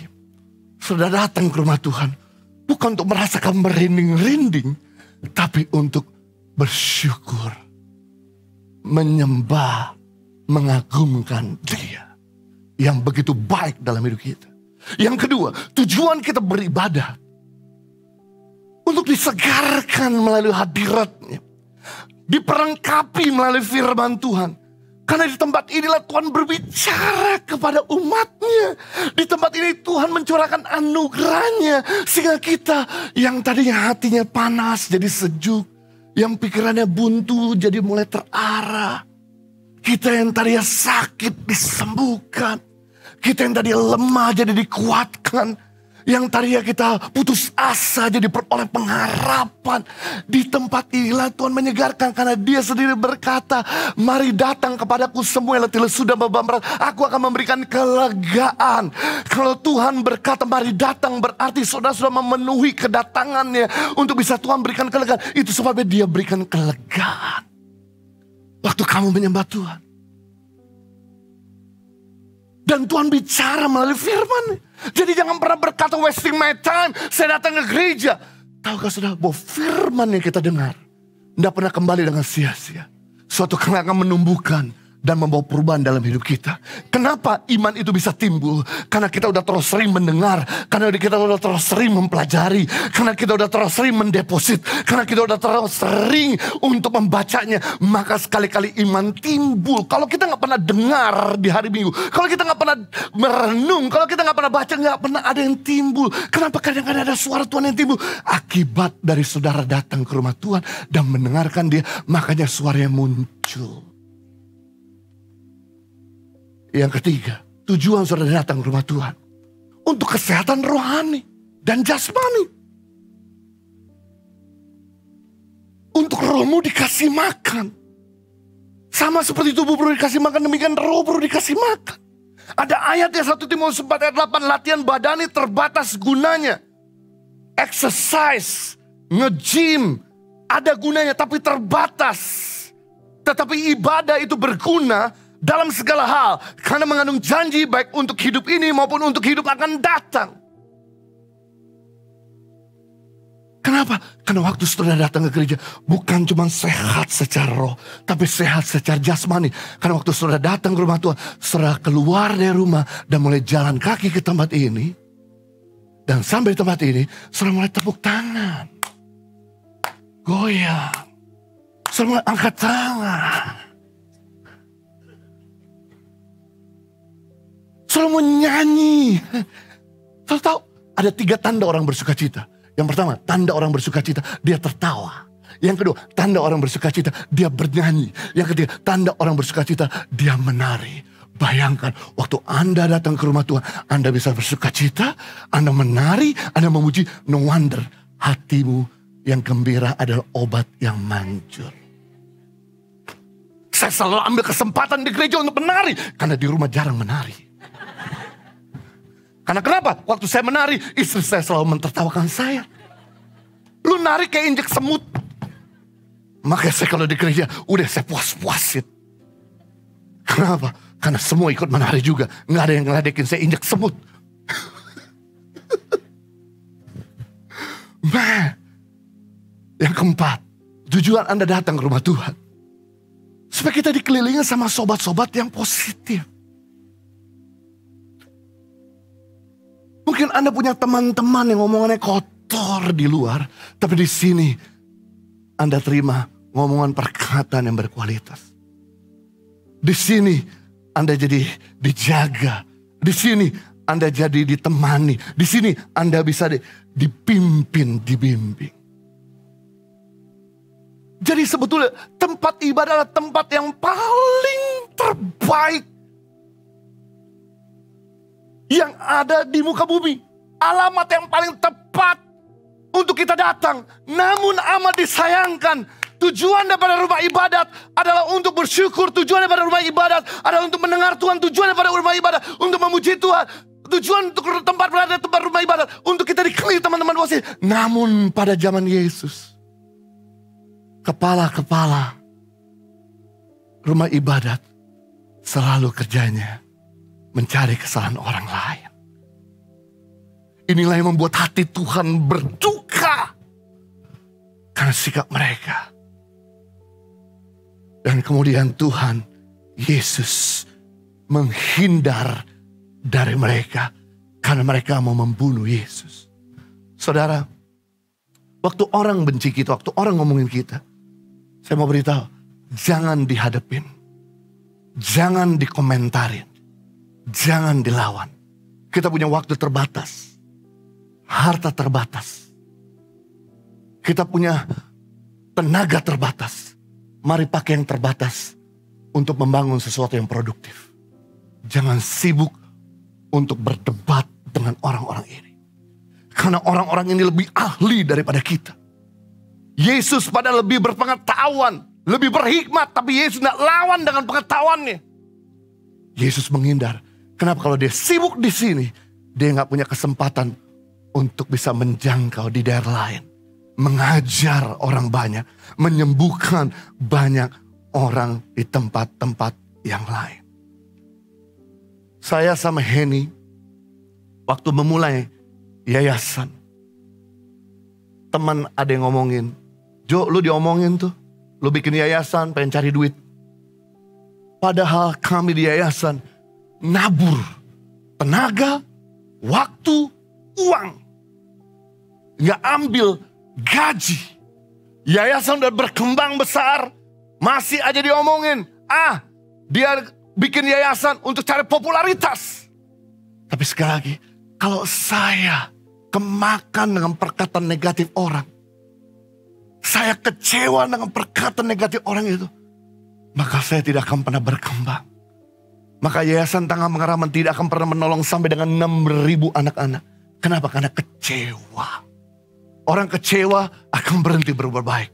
sudah datang ke rumah Tuhan, bukan untuk merasakan merinding-rinding, tapi untuk bersyukur, menyembah, mengagumkan Dia yang begitu baik dalam hidup kita. Yang kedua, tujuan kita beribadah untuk disegarkan melalui hadirat-Nya, diperlengkapi melalui firman Tuhan. Karena di tempat inilah Tuhan berbicara kepada umat-Nya. Di tempat ini Tuhan mencurahkan anugerah-Nya, sehingga kita yang tadinya hatinya panas jadi sejuk, yang pikirannya buntu jadi mulai terarah. Kita yang tadinya sakit disembuhkan. Kita yang tadinya lemah jadi dikuatkan. Yang tadinya kita putus asa jadi beroleh pengharapan. Di tempat inilah Tuhan menyegarkan, karena Dia sendiri berkata, mari datang kepadaku semua yang letih lesu dan beban berat, aku akan memberikan kelegaan. Kalau Tuhan berkata mari datang, berarti saudara sudah memenuhi kedatangannya untuk bisa Tuhan berikan kelegaan. Itu sebabnya Dia berikan kelegaan waktu kamu menyembah Tuhan. Dan Tuhan bicara melalui firman. Jadi jangan pernah berkata wasting my time, saya datang ke gereja. Tahukah saudara bahwa firman yang kita dengar tidak pernah kembali dengan sia-sia. Suatu kali akan menumbuhkan dan membawa perubahan dalam hidup kita. Kenapa iman itu bisa timbul? Karena kita udah terus sering mendengar. Karena kita udah terus sering mempelajari. Karena kita udah terus sering mendeposit. Karena kita udah terus sering untuk membacanya. Maka sekali-kali iman timbul. Kalau kita gak pernah dengar di hari Minggu, kalau kita gak pernah merenung, kalau kita gak pernah baca, gak pernah ada yang timbul. Kenapa kadang-kadang ada suara Tuhan yang timbul? Akibat dari saudara datang ke rumah Tuhan dan mendengarkan Dia, makanya suaranya muncul. Yang ketiga, tujuan saudara datang ke rumah Tuhan untuk kesehatan rohani dan jasmani. Untuk rohmu dikasih makan. Sama seperti tubuh perlu dikasih makan, demikian roh perlu dikasih makan. Ada ayat yang 1 Timotius 4 ayat 8, latihan badani terbatas gunanya. Exercise, nge-gym, ada gunanya tapi terbatas. Tetapi ibadah itu berguna dalam segala hal, karena mengandung janji baik untuk hidup ini maupun untuk hidup akan datang. Kenapa? Karena waktu saudara datang ke gereja, bukan cuma sehat secara roh, tapi sehat secara jasmani. Karena waktu saudara datang ke rumah Tuhan, saudara keluar dari rumah dan mulai jalan kaki ke tempat ini, dan sampai di tempat ini, saudara mulai tepuk tangan, goyang, saudara mulai angkat tangan, selalu menyanyi. Saudara tahu ada 3 tanda orang bersuka cita. Yang pertama, tanda orang bersuka cita, dia tertawa. Yang kedua, tanda orang bersuka cita, dia bernyanyi. Yang ketiga, tanda orang bersuka cita, dia menari. Bayangkan, waktu Anda datang ke rumah Tuhan, Anda bisa bersuka cita, Anda menari, Anda memuji. No wonder hatimu yang gembira adalah obat yang manjur. Saya selalu ambil kesempatan di gereja untuk menari, karena di rumah jarang menari. Karena kenapa? Waktu saya menari, istri saya selalu mentertawakan saya. Lu nari kayak injek semut. Makanya saya kalau di gereja, udah saya puas-puasin. Kenapa? Karena semua ikut menari juga. Nggak ada yang ngeladekin saya injek semut. Yang keempat, tujuan Anda datang ke rumah Tuhan Supaya kita dikelilingi sama sobat-sobat yang positif. Mungkin Anda punya teman-teman yang ngomongannya kotor di luar. Tapi di sini Anda terima ngomongan perkataan yang berkualitas. Di sini Anda jadi dijaga. Di sini Anda jadi ditemani. Di sini Anda bisa dipimpin, dibimbing. Jadi sebetulnya tempat ibadah adalah tempat yang paling terbaik yang ada di muka bumi. Alamat yang paling tepat untuk kita datang. Namun amat disayangkan, tujuan daripada rumah ibadat adalah untuk bersyukur. Tujuan daripada rumah ibadat adalah untuk mendengar Tuhan. Tujuan daripada rumah ibadat untuk memuji Tuhan. Tujuan untuk tempat berada tempat rumah ibadat untuk kita dikelilingi teman-teman positif. Namun pada zaman Yesus, kepala-kepala rumah ibadat selalu kerjanya mencari kesalahan orang lain. Inilah yang membuat hati Tuhan berduka karena sikap mereka. Dan kemudian Tuhan Yesus menghindar dari mereka karena mereka mau membunuh Yesus. Saudara, waktu orang benci kita, waktu orang ngomongin kita, saya mau beritahu, jangan dihadapin, jangan dikomentarin, jangan dilawan. Kita punya waktu terbatas, harta terbatas, kita punya tenaga terbatas. Mari pakai yang terbatas untuk membangun sesuatu yang produktif. Jangan sibuk untuk berdebat dengan orang-orang ini. Karena orang-orang ini lebih ahli daripada kita. Yesus pada lebih berpengetahuan, lebih berhikmat, tapi Yesus tidak lawan dengan pengetahuannya. Yesus menghindar. Kenapa? Kalau dia sibuk di sini, dia nggak punya kesempatan untuk bisa menjangkau di daerah lain, mengajar orang banyak, menyembuhkan banyak orang di tempat-tempat yang lain. Saya sama Henny, waktu memulai yayasan, teman ada yang ngomongin, Jo, lu diomongin tuh, lu bikin yayasan pengen cari duit. Padahal kami di yayasan nabur tenaga, waktu, uang. Nggak ambil gaji. Yayasan udah berkembang besar, masih aja diomongin, dia bikin yayasan untuk cari popularitas. Tapi sekali lagi, kalau saya kemakan dengan perkataan negatif orang, saya kecewa dengan perkataan negatif orang itu, maka saya tidak akan pernah berkembang. Maka Yayasan Tangan Pengharapan tidak akan pernah menolong sampai dengan 6.000 anak-anak. Kenapa? Karena kecewa. Orang kecewa akan berhenti berbuat baik.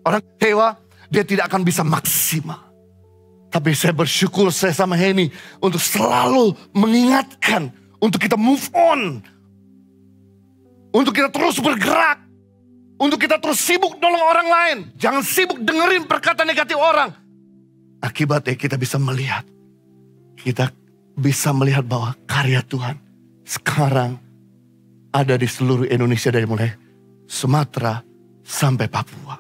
Orang kecewa, dia tidak akan bisa maksimal. Tapi saya bersyukur saya sama Henny untuk selalu mengingatkan, untuk kita move on, untuk kita terus bergerak, untuk kita terus sibuk nolong orang lain. Jangan sibuk dengerin perkataan negatif orang. Akibatnya kita bisa melihat bahwa karya Tuhan sekarang ada di seluruh Indonesia, dari mulai Sumatera sampai Papua.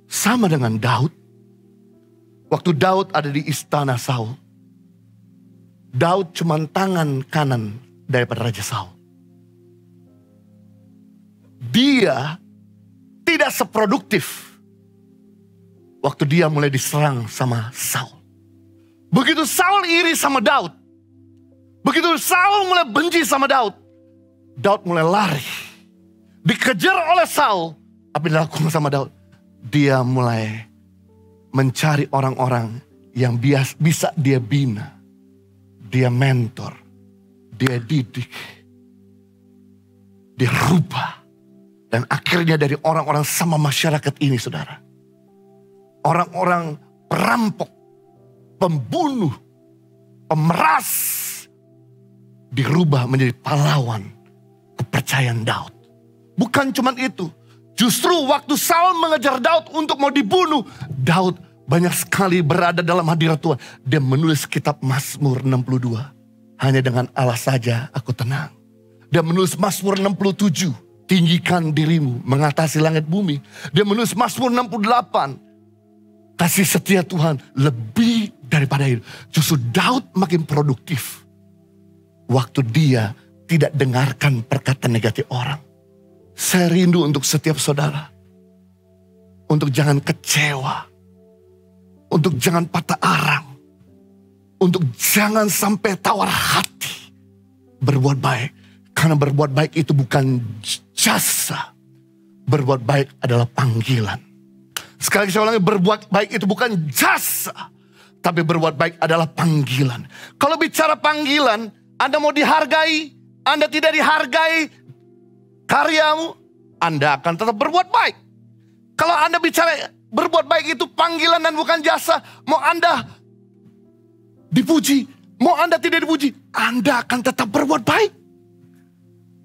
Sama dengan Daud. Waktu Daud ada di istana Saul, Daud cuma tangan kanan daripada Raja Saul. Dia tidak seproduktif waktu dia mulai diserang sama Saul. Begitu Saul iri sama Daud, begitu Saul mulai benci sama Daud, Daud mulai lari. Dikejar oleh Saul, apa yang dilakukan sama Daud? Dia mulai mencari orang-orang yang bisa dia bina, dia mentor, dia didik, dia rubah. Dan akhirnya dari orang-orang sama masyarakat ini, saudara, orang-orang perampok, pembunuh, pemeras, dirubah menjadi pahlawan kepercayaan Daud. Bukan cuma itu, justru waktu Saul mengejar Daud untuk mau dibunuh, Daud banyak sekali berada dalam hadirat Tuhan. Dia menulis kitab Mazmur 62. Hanya dengan Allah saja aku tenang. Dia menulis Mazmur 67. tinggikan dirimu mengatasi langit bumi. Dia menulis Mazmur 68. Kasih setia Tuhan lebih daripada itu. Justru Daud makin produktif waktu dia tidak dengarkan perkataan negatif orang. Saya rindu untuk setiap saudara. Untuk jangan kecewa. Untuk jangan patah arang. Untuk jangan sampai tawar hati. Berbuat baik. Karena berbuat baik itu bukan jasa. Berbuat baik adalah panggilan. Sekali lagi saya ulangi, berbuat baik itu bukan jasa. Tapi berbuat baik adalah panggilan. Kalau bicara panggilan, Anda mau dihargai, Anda tidak dihargai karyamu, Anda akan tetap berbuat baik. Kalau Anda bicara berbuat baik itu panggilan dan bukan jasa, mau Anda dipuji, mau Anda tidak dipuji, Anda akan tetap berbuat baik.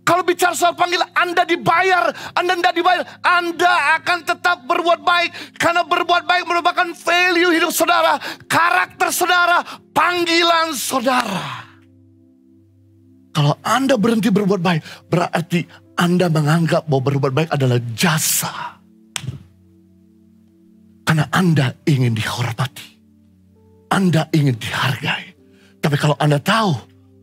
Kalau bicara soal panggilan, Anda dibayar, Anda tidak dibayar, Anda akan tetap berbuat baik. Karena berbuat baik merupakan value hidup saudara, karakter saudara, panggilan saudara. Kalau Anda berhenti berbuat baik, berarti Anda menganggap bahwa berbuat baik adalah jasa. Karena Anda ingin dihormati, Anda ingin dihargai. Tapi kalau Anda tahu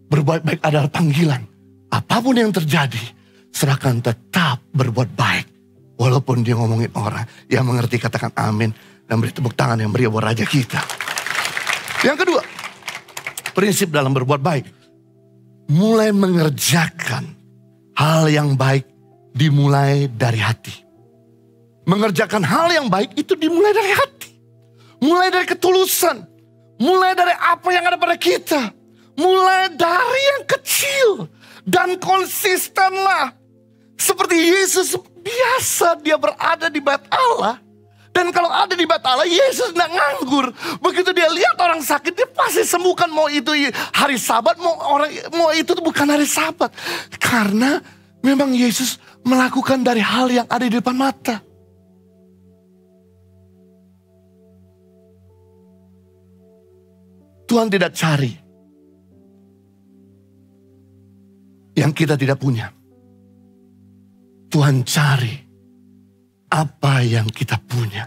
berbuat baik adalah panggilan, apapun yang terjadi, serahkan tetap berbuat baik. Walaupun dia ngomongin orang yang mengerti, katakan amin. Dan beri tepuk tangan yang meriah buat Raja kita. Yang kedua, prinsip dalam berbuat baik. Mulai mengerjakan hal yang baik dimulai dari hati. Mengerjakan hal yang baik itu dimulai dari hati. Mulai dari ketulusan. Mulai dari apa yang ada pada kita. Mulai dari yang kecil. Dan konsistenlah. Seperti Yesus biasa dia berada di bait Allah. Dan kalau ada di bait Allah, Yesus tidak nganggur. Begitu dia lihat orang sakit, dia pasti sembuhkan. Mau itu hari Sabat, mau itu bukan hari Sabat. Karena memang Yesus melakukan dari hal yang ada di depan mata. Tuhan tidak cari yang kita tidak punya. Tuhan cari apa yang kita punya.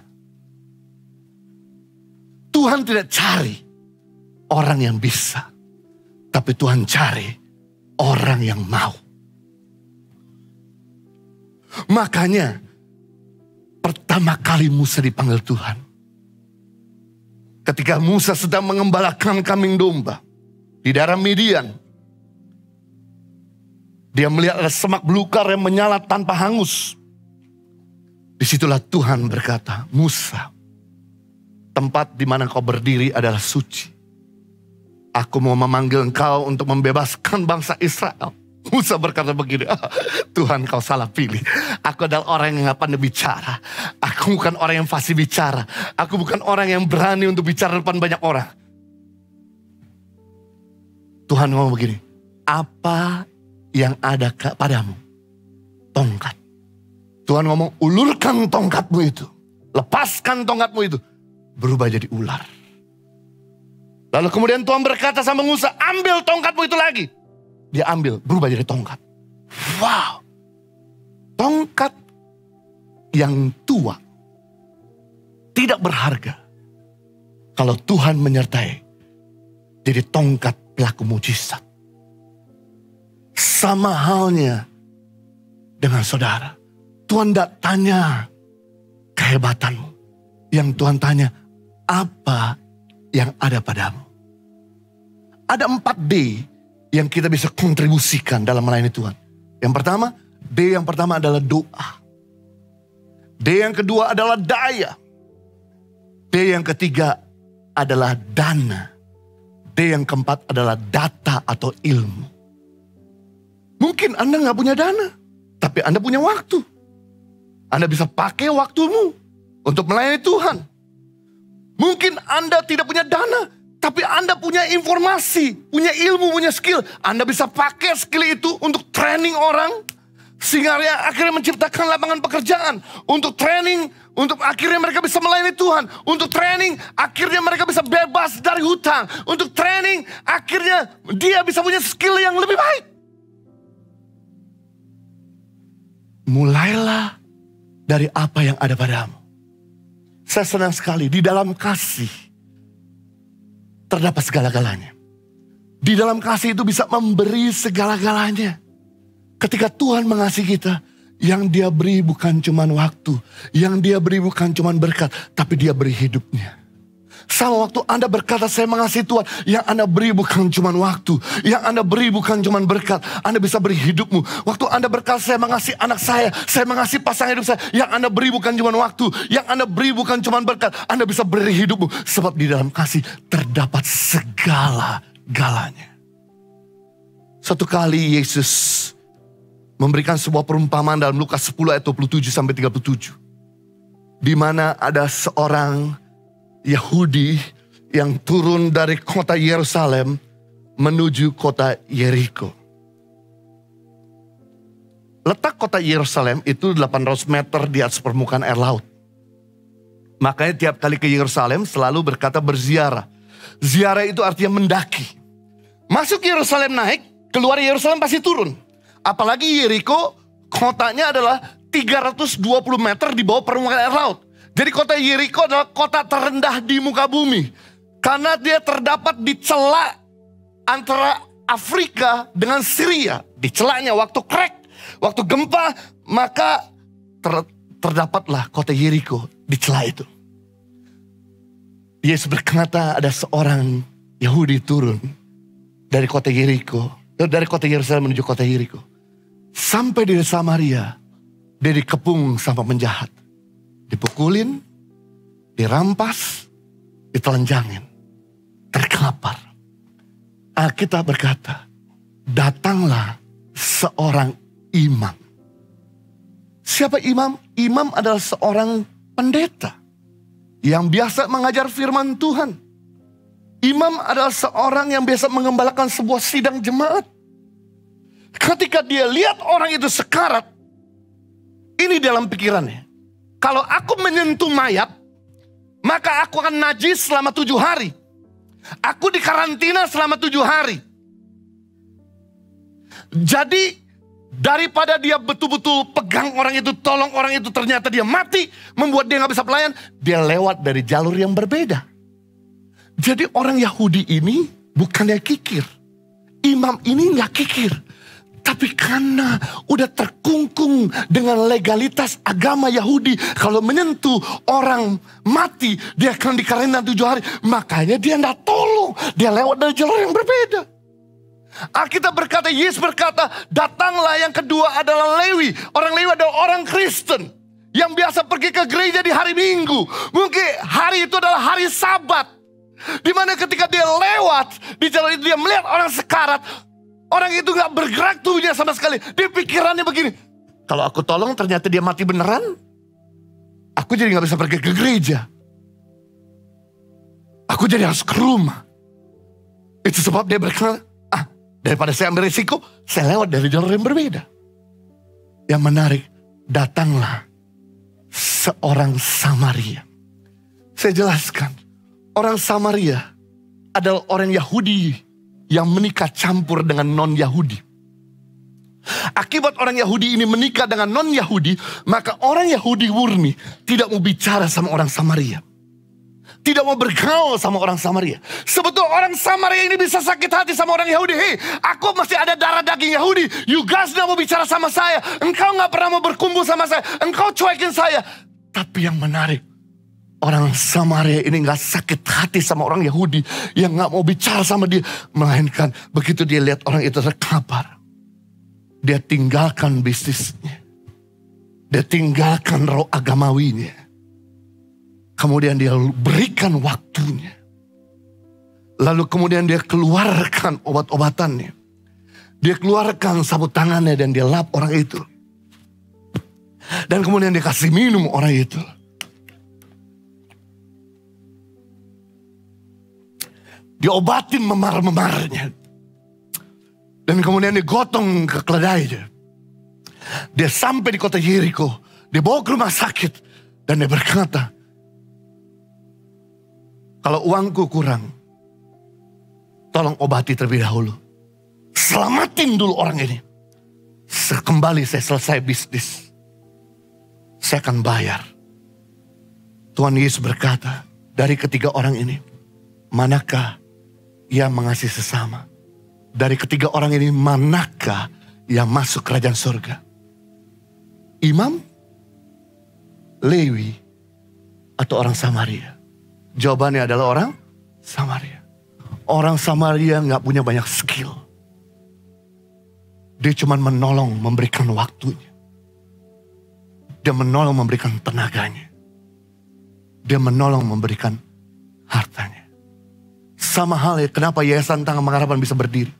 Tuhan tidak cari orang yang bisa, tapi Tuhan cari orang yang mau. Makanya pertama kali Musa dipanggil Tuhan, ketika Musa sedang mengembalakan kambing domba di daerah Midian, dia melihat ada semak belukar yang menyala tanpa hangus. Disitulah Tuhan berkata, Musa, tempat di mana kau berdiri adalah suci. Aku mau memanggil engkau untuk membebaskan bangsa Israel. Musa berkata begini, Tuhan kau salah pilih. Aku adalah orang yang gak pandai bicara. Aku bukan orang yang fasih bicara. Aku bukan orang yang berani untuk bicara depan banyak orang. Tuhan ngomong begini, apa yang ada padamu? Tongkat. Tuhan ngomong, ulurkan tongkatmu itu. Lepaskan tongkatmu itu. Berubah jadi ular. Lalu kemudian Tuhan berkata sama Musa, ambil tongkatmu itu lagi. Dia ambil, berubah jadi tongkat. Wow. Tongkat yang tua. Tidak berharga. Kalau Tuhan menyertai. Jadi tongkat pelaku mujizat. Sama halnya dengan saudara. Tuhan tidak tanya kehebatanmu. Yang Tuhan tanya, apa yang ada padamu? Ada 4D yang kita bisa kontribusikan dalam melayani Tuhan. Yang pertama, D yang pertama adalah doa. D yang kedua adalah daya. D yang ketiga adalah dana. D yang keempat adalah data atau ilmu. Mungkin Anda nggak punya dana, tapi Anda punya waktu. Anda bisa pakai waktumu untuk melayani Tuhan. Mungkin Anda tidak punya dana, tapi Anda punya informasi, punya ilmu, punya skill. Anda bisa pakai skill itu untuk training orang, sehingga akhirnya menciptakan lapangan pekerjaan. Untuk training, untuk akhirnya mereka bisa melayani Tuhan. Untuk training, akhirnya mereka bisa bebas dari hutang. Untuk training, akhirnya dia bisa punya skill yang lebih baik. mulailah dari apa yang ada padamu. Saya senang sekali, di dalam kasih terdapat segala-galanya. Di dalam kasih itu bisa memberi segala-galanya. Ketika Tuhan mengasihi kita, yang dia beri bukan cuma waktu, yang dia beri bukan cuma berkat, tapi dia beri hidupnya. Sama waktu Anda berkata saya mengasihi Tuhan, yang Anda beri bukan cuma waktu, yang Anda beri bukan cuma berkat, Anda bisa beri hidupmu. Waktu Anda berkata saya mengasihi anak saya mengasihi pasangan hidup saya, yang Anda beri bukan cuma waktu, yang Anda beri bukan cuma berkat, Anda bisa beri hidupmu. Sebab di dalam kasih terdapat segala-galanya. Satu kali Yesus memberikan sebuah perumpamaan dalam Lukas 10 ayat 27-37. Di mana ada seorang Yahudi yang turun dari kota Yerusalem menuju kota Yeriko. Letak kota Yerusalem itu 800 meter di atas permukaan air laut. Makanya tiap kali ke Yerusalem selalu berkata berziarah. Ziarah itu artinya mendaki. Masuk Yerusalem naik, keluar Yerusalem pasti turun. Apalagi Yeriko, kotanya adalah 320 meter di bawah permukaan air laut. Jadi kota Yeriko adalah kota terendah di muka bumi. Karena dia terdapat di celah antara Afrika dengan Syria. Di celahnya waktu crack, waktu gempa, maka terdapatlah kota Yeriko di celah itu. Yesus berkata ada seorang Yahudi turun dari kota Yeriko, dari kota Yerusalem menuju kota Yeriko. Sampai di Samaria, dia dikepung sama penjahat. Dipukulin, dirampas, ditelanjangin, terkapar. Alkitab berkata, datanglah seorang imam. Siapa imam? Imam adalah seorang pendeta yang biasa mengajar firman Tuhan. Imam adalah seorang yang biasa mengembalakan sebuah sidang jemaat. Ketika dia lihat orang itu sekarat, ini dalam pikirannya. Kalau aku menyentuh mayat, maka aku akan najis selama 7 hari. Aku dikarantina selama 7 hari. Jadi daripada dia betul-betul pegang orang itu, tolong orang itu, ternyata dia mati, membuat dia gak bisa pelayan, dia lewat dari jalur yang berbeda. Jadi orang Yahudi ini bukannya kikir. Imam ini gak kikir. Tapi karena udah terkungkung dengan legalitas agama Yahudi. Kalau menyentuh orang mati, dia akan dikarantina 7 hari. Makanya dia gak tolong. Dia lewat dari jalur yang berbeda. Alkitab berkata, Yesus berkata, datanglah. Yang kedua adalah Lewi. Orang Lewi adalah orang Kristen yang biasa pergi ke gereja di hari Minggu. Mungkin hari itu adalah hari Sabat, dimana ketika dia lewat di jalur itu, dia melihat orang sekarat. Orang itu gak bergerak tubuhnya sama sekali. Dia pikirannya begini, kalau aku tolong ternyata dia mati beneran, aku jadi gak bisa pergi ke gereja. Aku jadi harus ke rumah. Itu sebab dia berkata, daripada saya ambil risiko, saya lewat dari jalur yang berbeda. Yang menarik, datanglah seorang Samaria. Saya jelaskan, orang Samaria adalah orang Yahudi yang menikah campur dengan non-Yahudi. Akibat orang Yahudi ini menikah dengan non-Yahudi, maka orang Yahudi murni tidak mau bicara sama orang Samaria. Tidak mau bergaul sama orang Samaria. Sebetulnya orang Samaria ini bisa sakit hati sama orang Yahudi. Hei, aku masih ada darah daging Yahudi. You guys gak mau bicara sama saya. Engkau gak pernah mau berkumpul sama saya. Engkau cuekin saya. Tapi yang menarik, orang Samaria ini gak sakit hati sama orang Yahudi yang gak mau bicara sama dia. Melainkan begitu dia lihat orang itu terkapar, dia tinggalkan bisnisnya. Dia tinggalkan roh agamawinya. Kemudian dia berikan waktunya. Lalu kemudian dia keluarkan obat-obatannya. Dia keluarkan sabut tangannya dan dia lap orang itu. Dan kemudian dia kasih minum orang itu. Diobatin memar-memarnya. Dan kemudian digotong ke keledainya. Dia sampai di kota Yeriko. Dia bawa ke rumah sakit. Dan dia berkata, kalau uangku kurang, tolong obati terlebih dahulu. Selamatin dulu orang ini. Kembali saya selesai bisnis. saya akan bayar. Tuhan Yesus berkata, dari ketiga orang ini, manakah yang mengasihi sesama? Dari ketiga orang ini, manakah yang masuk kerajaan surga? Imam, Lewi, atau orang Samaria? Jawabannya adalah orang Samaria. Orang Samaria gak punya banyak skill. Dia cuma menolong, memberikan waktunya. Dia menolong, memberikan tenaganya. Dia menolong, memberikan hartanya. Sama halnya kenapa Yayasan Tangan Pengharapan bisa berdiri.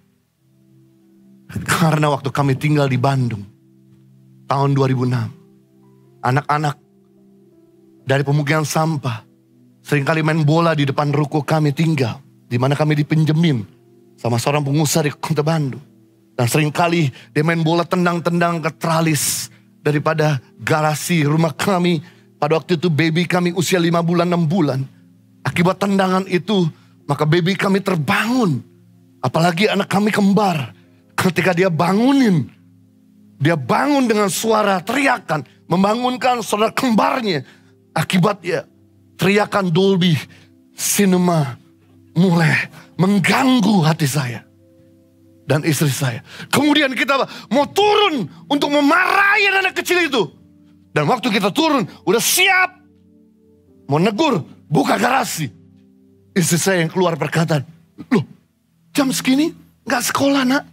Karena waktu kami tinggal di Bandung, tahun 2006. Anak-anak dari pemukiman sampah seringkali main bola di depan ruko kami tinggal. Di mana kami dipinjemin sama seorang pengusaha di kota Bandung. Dan seringkali dia main bola tendang-tendang ke tralis daripada garasi rumah kami. Pada waktu itu baby kami usia 5 bulan, 6 bulan. Akibat tendangan itu, maka baby kami terbangun. Apalagi anak kami kembar. Ketika dia bangunin, dia bangun dengan suara teriakan, membangunkan saudara kembarnya. Akibatnya teriakan Dolby Cinema mulai mengganggu hati saya dan istri saya. Kemudian kita mau turun untuk memarahi anak kecil itu. Dan waktu kita turun, udah siap mau negur, buka garasi. Istri saya yang keluar berkata, loh jam segini gak sekolah nak?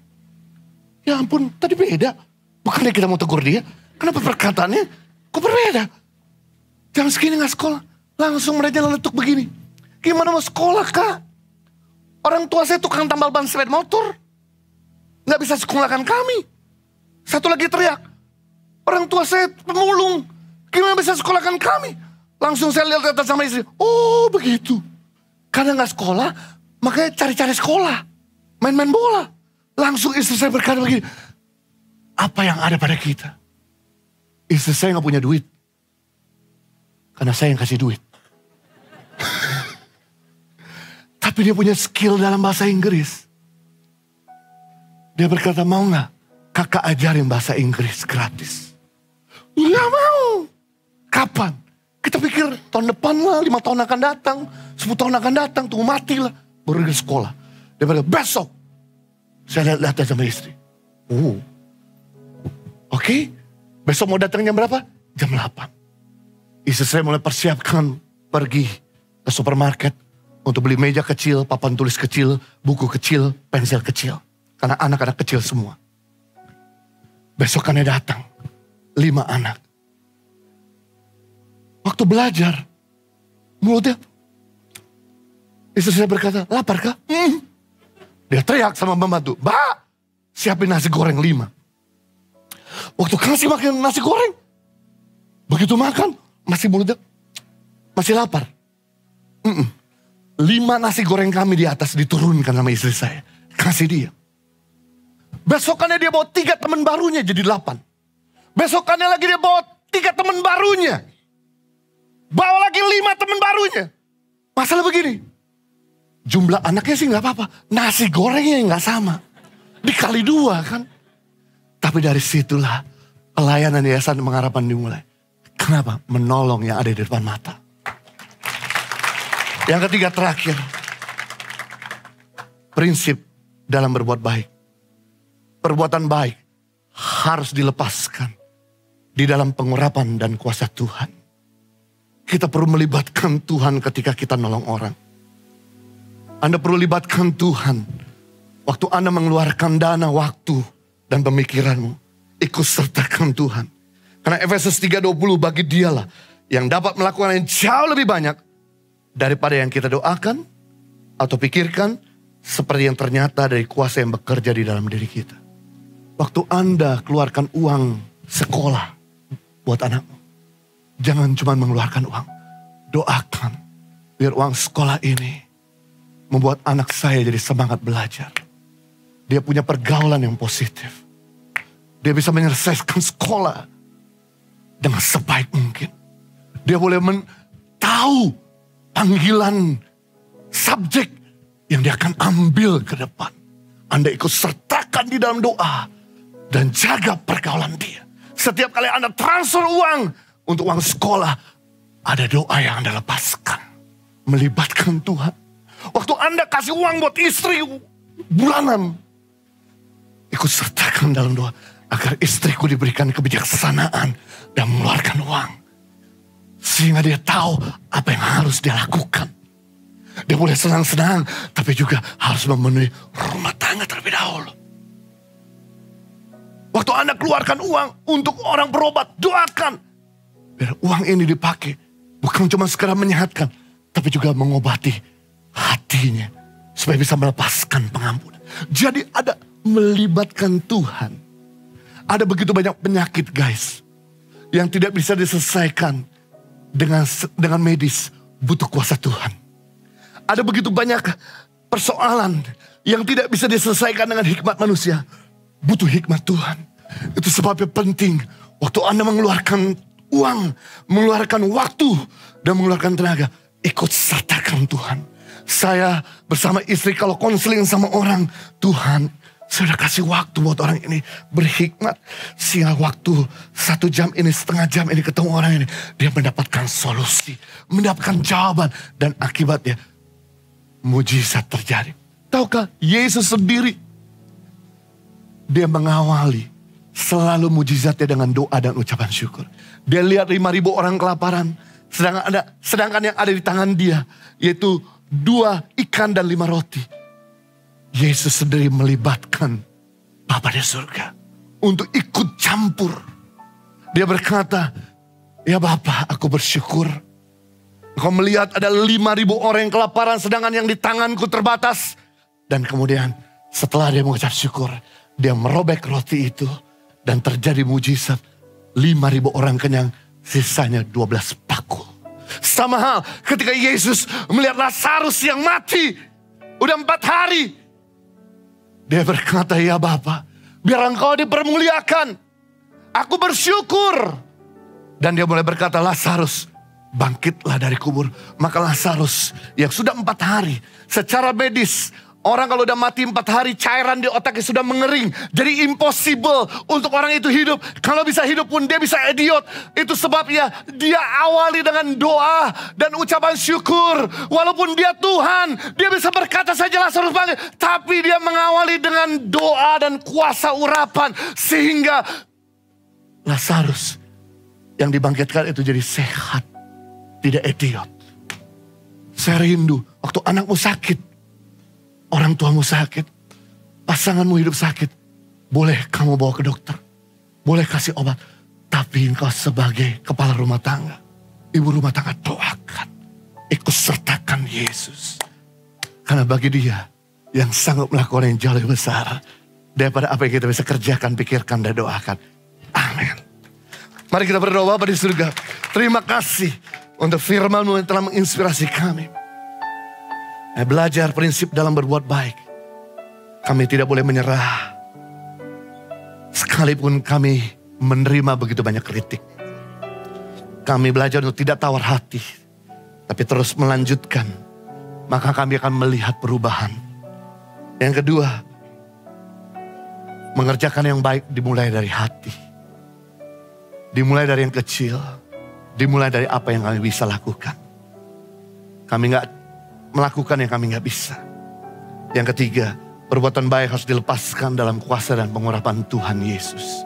Ya ampun, tadi beda. Bukannya kita mau tegur dia, kenapa perkataannya kok berbeda? Jam segini gak sekolah. Langsung mereka letuk begini, gimana mau sekolah kak? Orang tua saya tukang tambal ban sepeda motor. Gak bisa sekolahkan kami. Satu lagi teriak, orang tua saya pemulung. Gimana bisa sekolahkan kami? Langsung saya lihat atas sama istri. Oh begitu. Karena gak sekolah, makanya cari-cari sekolah. Main-main bola. Langsung istri saya berkata begini, apa yang ada pada kita? Istri saya gak punya duit. Karena saya yang kasih duit. Tapi dia punya skill dalam bahasa Inggris. Dia berkata, mau gak kakak ajarin bahasa Inggris gratis? Nggak mau. Kapan? Kita pikir tahun depan lah, 5 tahun akan datang, 10 tahun akan datang, tunggu mati lah. Baru ke sekolah. Dia berkata, besok. Saya lihat sama istri. Oke. Besok mau datang jam berapa? Jam 8. Istri saya mulai persiapkan pergi ke supermarket. Untuk beli meja kecil, papan tulis kecil, buku kecil, pensil kecil. Karena anak-anak kecil semua. Besokannya datang 5 anak. Waktu belajar, mulutnya, istri saya berkata, lapar kah? Dia teriak sama pembantu, Mbak, siapin nasi goreng 5. Waktu kasih makan nasi goreng, begitu makan, masih mulutnya, masih lapar. 5 nasi goreng kami di atas diturunkan sama istri saya. Kasih dia. Besokannya dia bawa 3 teman barunya jadi 8. Besokannya lagi dia bawa 3 teman barunya. Bawa lagi 5 teman barunya. Masalah begini. Jumlah anaknya sih gak apa-apa. Nasi gorengnya gak sama. Dikali 2 kan. Tapi dari situlah pelayanan Yayasan Pengharapan dimulai. Kenapa? Menolong yang ada di depan mata. Yang ketiga terakhir, prinsip dalam berbuat baik. Perbuatan baik harus dilepaskan di dalam pengurapan dan kuasa Tuhan. Kita perlu melibatkan Tuhan ketika kita nolong orang. Anda perlu libatkan Tuhan. Waktu Anda mengeluarkan dana, waktu, dan pemikiranmu. Ikut sertakan Tuhan. Karena Efesus 3:20 bagi dialah yang dapat melakukan yang jauh lebih banyak daripada yang kita doakan atau pikirkan, seperti yang ternyata dari kuasa yang bekerja di dalam diri kita. Waktu Anda keluarkan uang sekolah buat anakmu, jangan cuma mengeluarkan uang. Doakan biar uang sekolah ini membuat anak saya jadi semangat belajar. Dia punya pergaulan yang positif. Dia bisa menyelesaikan sekolah dengan sebaik mungkin. Dia boleh tahu panggilan subjek yang dia akan ambil ke depan. Anda ikut sertakan di dalam doa dan jaga pergaulan dia. Setiap kali Anda transfer uang untuk uang sekolah, ada doa yang Anda lepaskan. Melibatkan Tuhan. Waktu Anda kasih uang buat istri bulanan, ikut sertakan dalam doa. Agar istriku diberikan kebijaksanaan dan mengeluarkan uang. Sehingga dia tahu apa yang harus dia lakukan. Dia boleh senang-senang, tapi juga harus memenuhi rumah tangga terlebih dahulu. Waktu Anda keluarkan uang untuk orang berobat, doakan. Biar uang ini dipakai, bukan cuma sekedar menyehatkan, tapi juga mengobati hatinya. Supaya bisa melepaskan pengampunan. Jadi ada melibatkan Tuhan. Ada begitu banyak penyakit guys, yang tidak bisa diselesaikan dengan medis, butuh kuasa Tuhan. Ada begitu banyak persoalan yang tidak bisa diselesaikan dengan hikmat manusia, butuh hikmat Tuhan. Itu sebabnya penting waktu Anda mengeluarkan uang, mengeluarkan waktu, dan mengeluarkan tenaga, ikut sertakan Tuhan. Saya bersama istri kalau konseling sama orang, Tuhan, saya udah kasih waktu buat orang ini berhikmat. Sehingga waktu 1 jam ini, setengah jam ini ketemu orang ini, dia mendapatkan solusi, mendapatkan jawaban, dan akibatnya mujizat terjadi. Tahukah Yesus sendiri, dia mengawali selalu mujizatnya dengan doa dan ucapan syukur. Dia lihat 5.000 orang kelaparan, sedangkan yang ada di tangan dia yaitu 2 ikan dan 5 roti. Yesus sendiri melibatkan Bapa di surga untuk ikut campur. Dia berkata, ya Bapa, aku bersyukur. Engkau melihat ada 5.000 orang yang kelaparan, sedangkan yang di tanganku terbatas. Dan kemudian setelah dia mengucap syukur, dia merobek roti itu. Dan terjadi mujizat, 5.000 orang kenyang, sisanya 12 pakul. Sama hal ketika Yesus melihat Lazarus yang mati, udah 4 hari. Dia berkata, ya Bapa, biar engkau dipermuliakan. Aku bersyukur. Dan dia mulai berkata, Lazarus, bangkitlah dari kubur. Maka Lazarus yang sudah 4 hari, secara medis, orang kalau udah mati 4 hari, cairan di otaknya sudah mengering. Jadi impossible untuk orang itu hidup. Kalau bisa hidup pun dia bisa idiot. Itu sebabnya dia awali dengan doa dan ucapan syukur. Walaupun dia Tuhan, dia bisa berkata saja Lazarus bangkit. Tapi dia mengawali dengan doa dan kuasa urapan. Sehingga Lazarus yang dibangkitkan itu jadi sehat. Tidak idiot. Saya rindu waktu anakmu sakit, orang tuamu sakit, pasanganmu hidup sakit, boleh kamu bawa ke dokter, boleh kasih obat. Tapi engkau sebagai kepala rumah tangga, ibu rumah tangga, doakan, ikut sertakan Yesus. Karena bagi dia yang sanggup melakukan yang jauh lebih besar daripada apa yang kita bisa kerjakan, pikirkan, dan doakan. Amin. Mari kita berdoa. Bapa di surga, terima kasih untuk firman-Mu yang telah menginspirasi kami. Belajar prinsip dalam berbuat baik. Kami tidak boleh menyerah. Sekalipun kami menerima begitu banyak kritik. Kami belajar untuk tidak tawar hati, tapi terus melanjutkan. Maka kami akan melihat perubahan. Yang kedua, mengerjakan yang baik dimulai dari hati. Dimulai dari yang kecil. Dimulai dari apa yang kami bisa lakukan. Kami gak melakukan yang kami gak bisa. Yang ketiga, perbuatan baik harus dilepaskan dalam kuasa dan pengurapan Tuhan Yesus.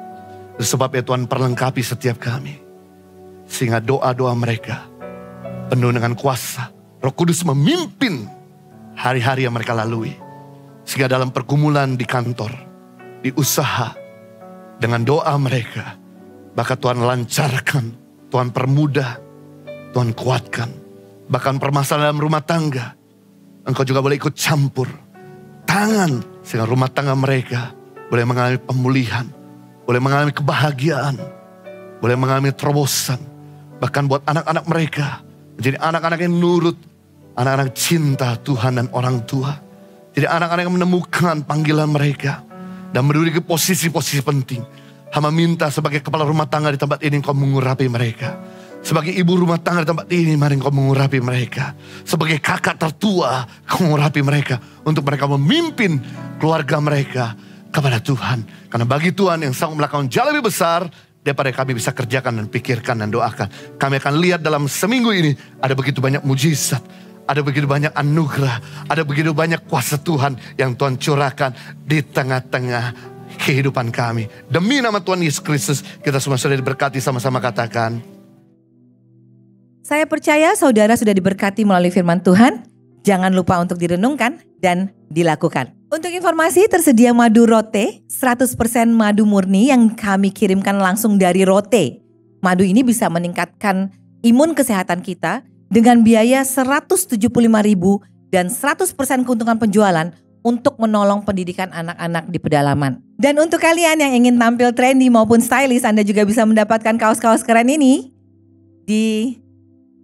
Sebab itu Tuhan perlengkapi setiap kami. Sehingga doa-doa mereka penuh dengan kuasa. Roh Kudus memimpin hari-hari yang mereka lalui. Sehingga dalam pergumulan di kantor, di usaha, dengan doa mereka, bahkan Tuhan lancarkan, Tuhan permudah, Tuhan kuatkan. Bahkan permasalahan dalam rumah tangga, engkau juga boleh ikut campur tangan. Sehingga rumah tangga mereka boleh mengalami pemulihan, boleh mengalami kebahagiaan, boleh mengalami terobosan. Bahkan buat anak-anak mereka menjadi anak-anak yang nurut, anak-anak cinta Tuhan dan orang tua. Jadi anak-anak yang menemukan panggilan mereka dan menduduki posisi-posisi penting. Hamba minta sebagai kepala rumah tangga di tempat ini engkau mengurapi mereka. Sebagai ibu rumah tangga di tempat ini, mari engkau mengurapi mereka. Sebagai kakak tertua, engkau mengurapi mereka. Untuk mereka memimpin keluarga mereka kepada Tuhan. Karena bagi Tuhan yang sanggup melakukan jauh lebih besar daripada kami bisa kerjakan dan pikirkan dan doakan. Kami akan lihat dalam seminggu ini ada begitu banyak mujizat, ada begitu banyak anugerah, ada begitu banyak kuasa Tuhan yang Tuhan curahkan di tengah-tengah kehidupan kami. Demi nama Tuhan Yesus Kristus, kita semua sudah diberkati, sama-sama katakan. Saya percaya saudara sudah diberkati melalui firman Tuhan. Jangan lupa untuk direnungkan dan dilakukan. Untuk informasi tersedia madu rote, 100% madu murni yang kami kirimkan langsung dari rote. Madu ini bisa meningkatkan imun kesehatan kita dengan biaya 175.000 dan 100% keuntungan penjualan untuk menolong pendidikan anak-anak di pedalaman. Dan untuk kalian yang ingin tampil trendy maupun stylish, Anda juga bisa mendapatkan kaos-kaos keren ini di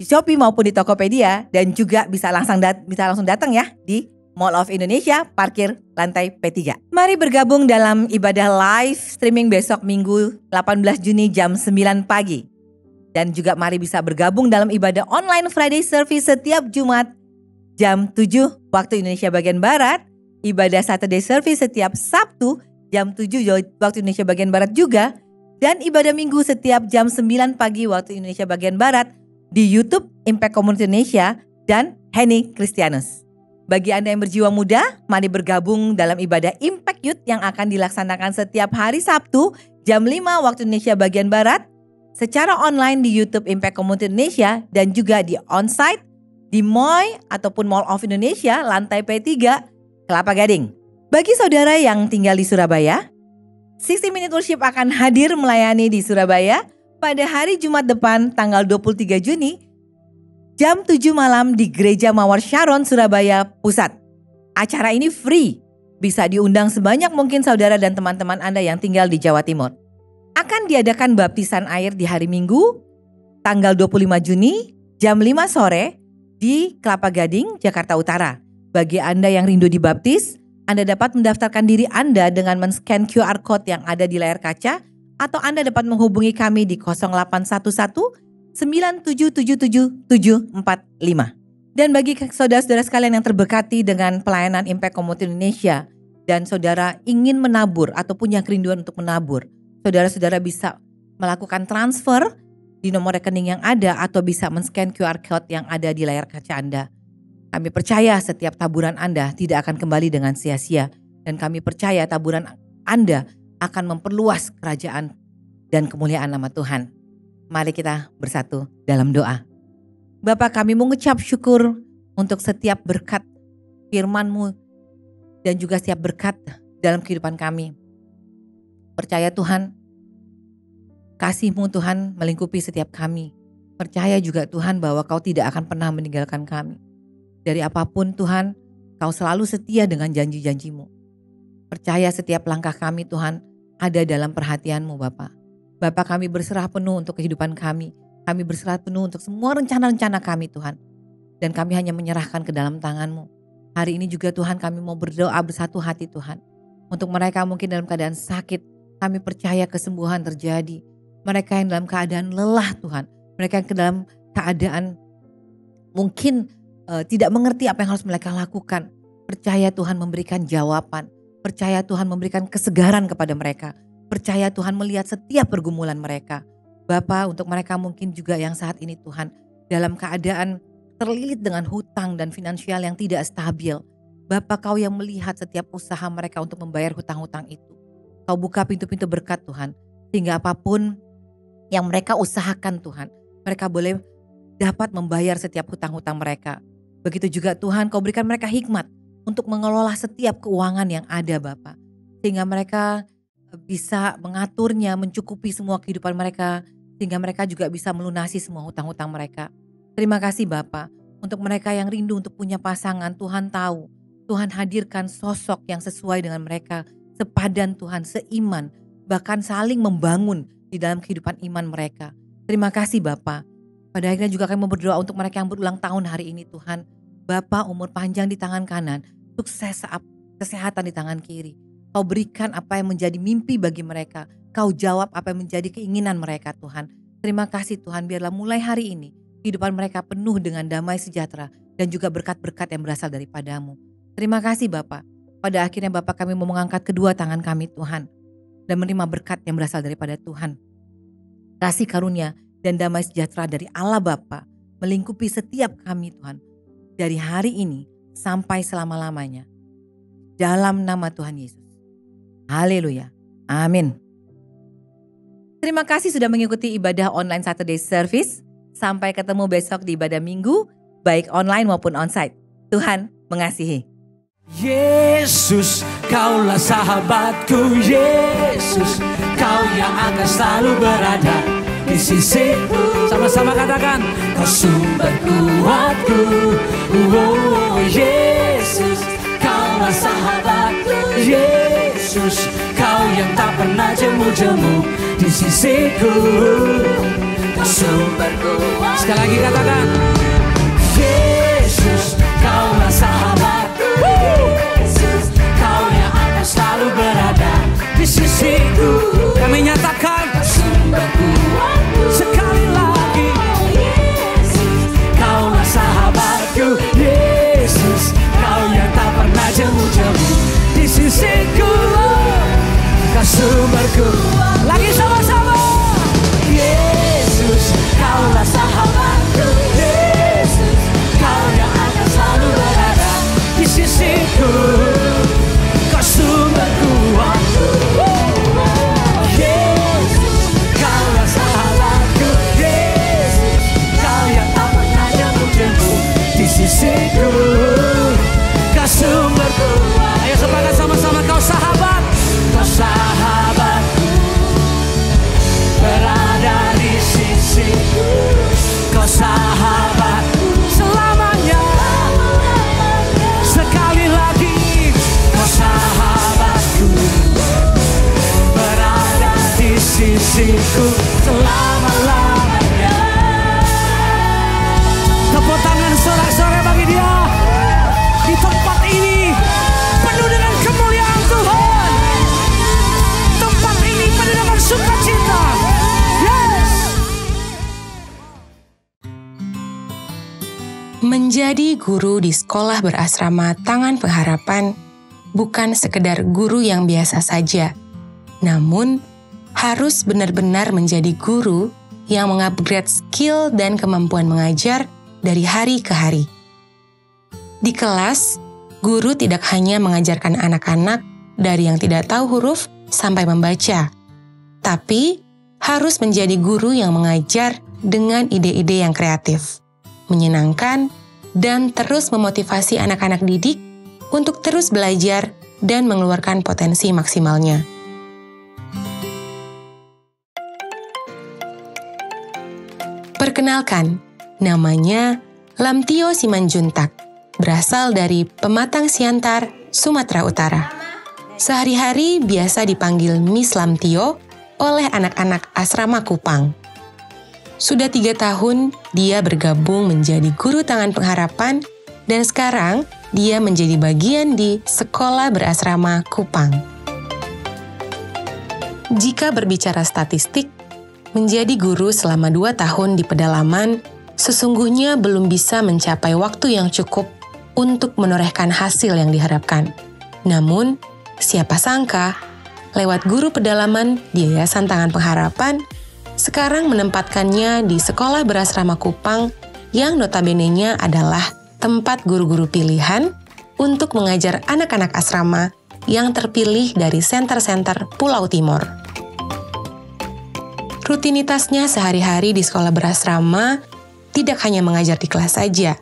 Shopee maupun di Tokopedia, dan juga bisa langsung datang ya di Mall of Indonesia, parkir lantai P3. Mari bergabung dalam ibadah live streaming besok Minggu 18 Juni jam 9 pagi. Dan juga mari bisa bergabung dalam ibadah online Friday Service setiap Jumat jam 7 waktu Indonesia bagian Barat. Ibadah Saturday Service setiap Sabtu jam 7 waktu Indonesia bagian Barat juga. Dan ibadah Minggu setiap jam 9 pagi waktu Indonesia bagian Barat di YouTube Impact Community Indonesia dan Henny Christianus. Bagi Anda yang berjiwa muda, mari bergabung dalam ibadah Impact Youth yang akan dilaksanakan setiap hari Sabtu jam 5 waktu Indonesia bagian Barat secara online di YouTube Impact Community Indonesia dan juga di onsite di MOI ataupun Mall of Indonesia lantai P3 Kelapa Gading. Bagi saudara yang tinggal di Surabaya, 60 Minute Worship akan hadir melayani di Surabaya pada hari Jumat depan tanggal 23 Juni jam 7 malam di Gereja Mawar Sharon, Surabaya Pusat. Acara ini free, bisa diundang sebanyak mungkin saudara dan teman-teman Anda yang tinggal di Jawa Timur. Akan diadakan baptisan air di hari Minggu tanggal 25 Juni jam 5 sore di Kelapa Gading, Jakarta Utara. Bagi Anda yang rindu dibaptis, Anda dapat mendaftarkan diri Anda dengan men-scan QR Code yang ada di layar kaca, atau Anda dapat menghubungi kami di 0811 9777 745. Dan bagi saudara-saudara sekalian yang terberkati dengan pelayanan Impact Community Indonesia dan saudara ingin menabur atau punya kerinduan untuk menabur, saudara-saudara bisa melakukan transfer di nomor rekening yang ada atau bisa men-scan QR Code yang ada di layar kaca Anda. Kami percaya setiap taburan Anda tidak akan kembali dengan sia-sia, dan kami percaya taburan Anda akan memperluas kerajaan dan kemuliaan nama Tuhan. Mari kita bersatu dalam doa. Bapa, kami mengucap syukur untuk setiap berkat firman-Mu dan juga setiap berkat dalam kehidupan kami. Percaya Tuhan, kasih-Mu Tuhan melingkupi setiap kami. Percaya juga Tuhan bahwa Kau tidak akan pernah meninggalkan kami. Dari apapun Tuhan, Kau selalu setia dengan janji-janji-Mu. Percaya setiap langkah kami Tuhan ada dalam perhatian-Mu Bapa. Bapa, kami berserah penuh untuk kehidupan kami. Kami berserah penuh untuk semua rencana-rencana kami Tuhan. Dan kami hanya menyerahkan ke dalam tangan-Mu. Hari ini juga Tuhan kami mau berdoa bersatu hati Tuhan. Untuk mereka mungkin dalam keadaan sakit, kami percaya kesembuhan terjadi. Mereka yang dalam keadaan lelah Tuhan. Mereka yang dalam keadaan mungkin tidak mengerti apa yang harus mereka lakukan. Percaya Tuhan memberikan jawaban. Percaya Tuhan memberikan kesegaran kepada mereka. Percaya Tuhan melihat setiap pergumulan mereka. Bapa, untuk mereka mungkin juga yang saat ini Tuhan dalam keadaan terlilit dengan hutang dan finansial yang tidak stabil. Bapa, Kau yang melihat setiap usaha mereka untuk membayar hutang-hutang itu. Kau buka pintu-pintu berkat Tuhan. Sehingga apapun yang mereka usahakan Tuhan, mereka boleh dapat membayar setiap hutang-hutang mereka. Begitu juga Tuhan, Kau berikan mereka hikmat untuk mengelola setiap keuangan yang ada Bapa. Sehingga mereka bisa mengaturnya, mencukupi semua kehidupan mereka. Sehingga mereka juga bisa melunasi semua hutang-hutang mereka. Terima kasih Bapa. Untuk mereka yang rindu untuk punya pasangan, Tuhan tahu. Tuhan hadirkan sosok yang sesuai dengan mereka. Sepadan Tuhan, seiman. Bahkan saling membangun di dalam kehidupan iman mereka. Terima kasih Bapa. Pada akhirnya juga kami berdoa untuk mereka yang berulang tahun hari ini Tuhan. Bapa, umur panjang di tangan kanan, sukses kesehatan di tangan kiri. Kau berikan apa yang menjadi mimpi bagi mereka. Kau jawab apa yang menjadi keinginan mereka Tuhan. Terima kasih Tuhan, biarlah mulai hari ini kehidupan mereka penuh dengan damai sejahtera dan juga berkat-berkat yang berasal daripada-Mu. Terima kasih Bapa. Pada akhirnya Bapa, kami mau mengangkat kedua tangan kami Tuhan dan menerima berkat yang berasal daripada Tuhan. Kasih karunia dan damai sejahtera dari Allah Bapa melingkupi setiap kami Tuhan. Dari hari ini sampai selama-lamanya. Dalam nama Tuhan Yesus. Haleluya. Amin. Terima kasih sudah mengikuti ibadah online Saturday Service. Sampai ketemu besok di ibadah minggu, baik online maupun onsite. Tuhan mengasihi. Yesus, kaulah sahabatku. Yesus, kau yang akan selalu berada di sisiku. Sama-sama katakan, kau sumber kuatku. Oh Yesus, kaulah sahabatku. Yesus, kau yang tak pernah jemu-jemu di sisiku. Kau sumber kuatku. Sekali lagi katakan, Yesus, kaulah sahabatku. Yesus, kau yang akan selalu berada di sisiku. Kami nyatakan, kau sumber kuatku. Sekali lagi, Yesus, kaulah sahabatku. Yesus, kau yang tak pernah jemu-jemu di sisiku. Kau sumberku. Lagi sama-sama. Yesus, kaulah sahabatku. Yesus, kau yang akan selalu berada di sisiku. Kau sumber kuatku. Yesus, kaulah sahabatku. Yesus, kau yang tak pernah jemu-jemu di sisiku. Kau sumber kuat. Ayo sepakat sama-sama, kau sahabat. Kau sahabatku, berada di sisiku. Kau sahabatku selamanya. Sekali lagi, kau sahabatku, berada di sisiku selama-lamanya. Tepuk tangan sorak-sorai bagi dia. Di tempat ini penuh dengan kemuliaan Tuhan. Tempat ini penuh dengan sukacita. Yes. Menjadi guru di sekolah berasrama Tangan Pengharapan bukan sekedar guru yang biasa saja, namun harus benar-benar menjadi guru yang mengupgrade skill dan kemampuan mengajar dari hari ke hari. Di kelas, guru tidak hanya mengajarkan anak-anak dari yang tidak tahu huruf sampai membaca, tapi harus menjadi guru yang mengajar dengan ide-ide yang kreatif, menyenangkan, dan terus memotivasi anak-anak didik untuk terus belajar dan mengeluarkan potensi maksimalnya. Perkenalkan, namanya Lamtio Simanjuntak, berasal dari Pematang Siantar, Sumatera Utara. Sehari-hari biasa dipanggil Miss Lamtio oleh anak-anak asrama Kupang. Sudah 3 tahun, dia bergabung menjadi guru Tangan Pengharapan, dan sekarang dia menjadi bagian di Sekolah Berasrama Kupang. Jika berbicara statistik, menjadi guru selama 2 tahun di pedalaman sesungguhnya belum bisa mencapai waktu yang cukup untuk menorehkan hasil yang diharapkan. Namun, siapa sangka, lewat guru pedalaman di Yayasan Tangan Pengharapan, sekarang menempatkannya di Sekolah Berasrama Kupang yang notabene-nya adalah tempat guru-guru pilihan untuk mengajar anak-anak asrama yang terpilih dari senter-senter Pulau Timur. Rutinitasnya sehari-hari di sekolah berasrama tidak hanya mengajar di kelas saja.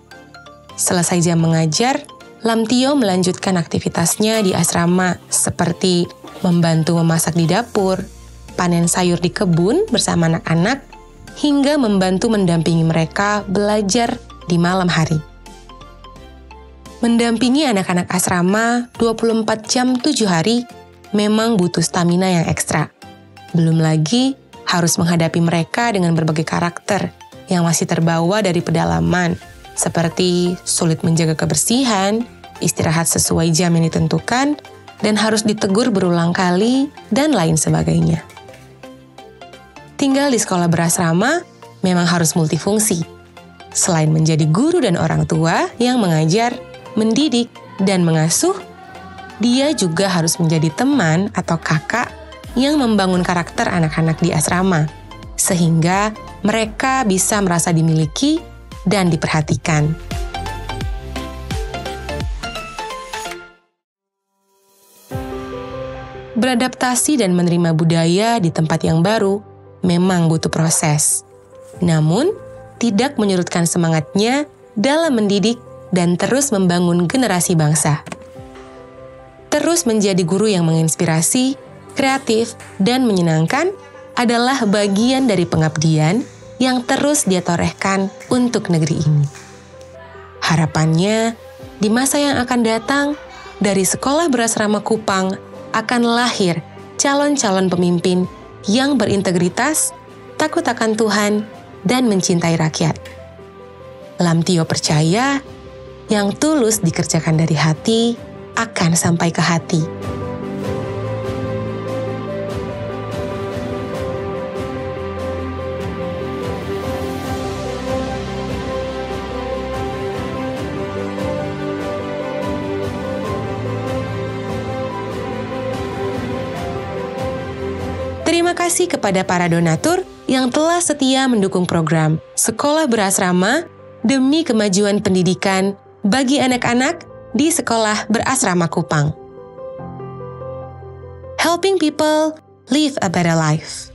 Selesai jam mengajar, Lamtio melanjutkan aktivitasnya di asrama seperti membantu memasak di dapur, panen sayur di kebun bersama anak-anak, hingga membantu mendampingi mereka belajar di malam hari. Mendampingi anak-anak asrama 24 jam 7 hari memang butuh stamina yang ekstra. Belum lagi harus menghadapi mereka dengan berbagai karakter yang masih terbawa dari pedalaman, seperti sulit menjaga kebersihan, istirahat sesuai jam yang ditentukan, dan harus ditegur berulang kali, dan lain sebagainya. Tinggal di sekolah berasrama memang harus multifungsi. Selain menjadi guru dan orang tua yang mengajar, mendidik, dan mengasuh, dia juga harus menjadi teman atau kakak yang membangun karakter anak-anak di asrama, sehingga mereka bisa merasa dimiliki dan diperhatikan. Beradaptasi dan menerima budaya di tempat yang baru memang butuh proses. Namun, tidak menyurutkan semangatnya dalam mendidik dan terus membangun generasi bangsa. Terus menjadi guru yang menginspirasi, kreatif, dan menyenangkan adalah bagian dari pengabdian yang terus dia torehkan untuk negeri ini. Harapannya, di masa yang akan datang, dari Sekolah Berasrama Kupang akan lahir calon-calon pemimpin yang berintegritas, takut akan Tuhan, dan mencintai rakyat. Lamtio percaya, yang tulus dikerjakan dari hati akan sampai ke hati. Terima kasih kepada para donatur yang telah setia mendukung program Sekolah Berasrama demi kemajuan pendidikan bagi anak-anak di Sekolah Berasrama Kupang. Helping people live a better life.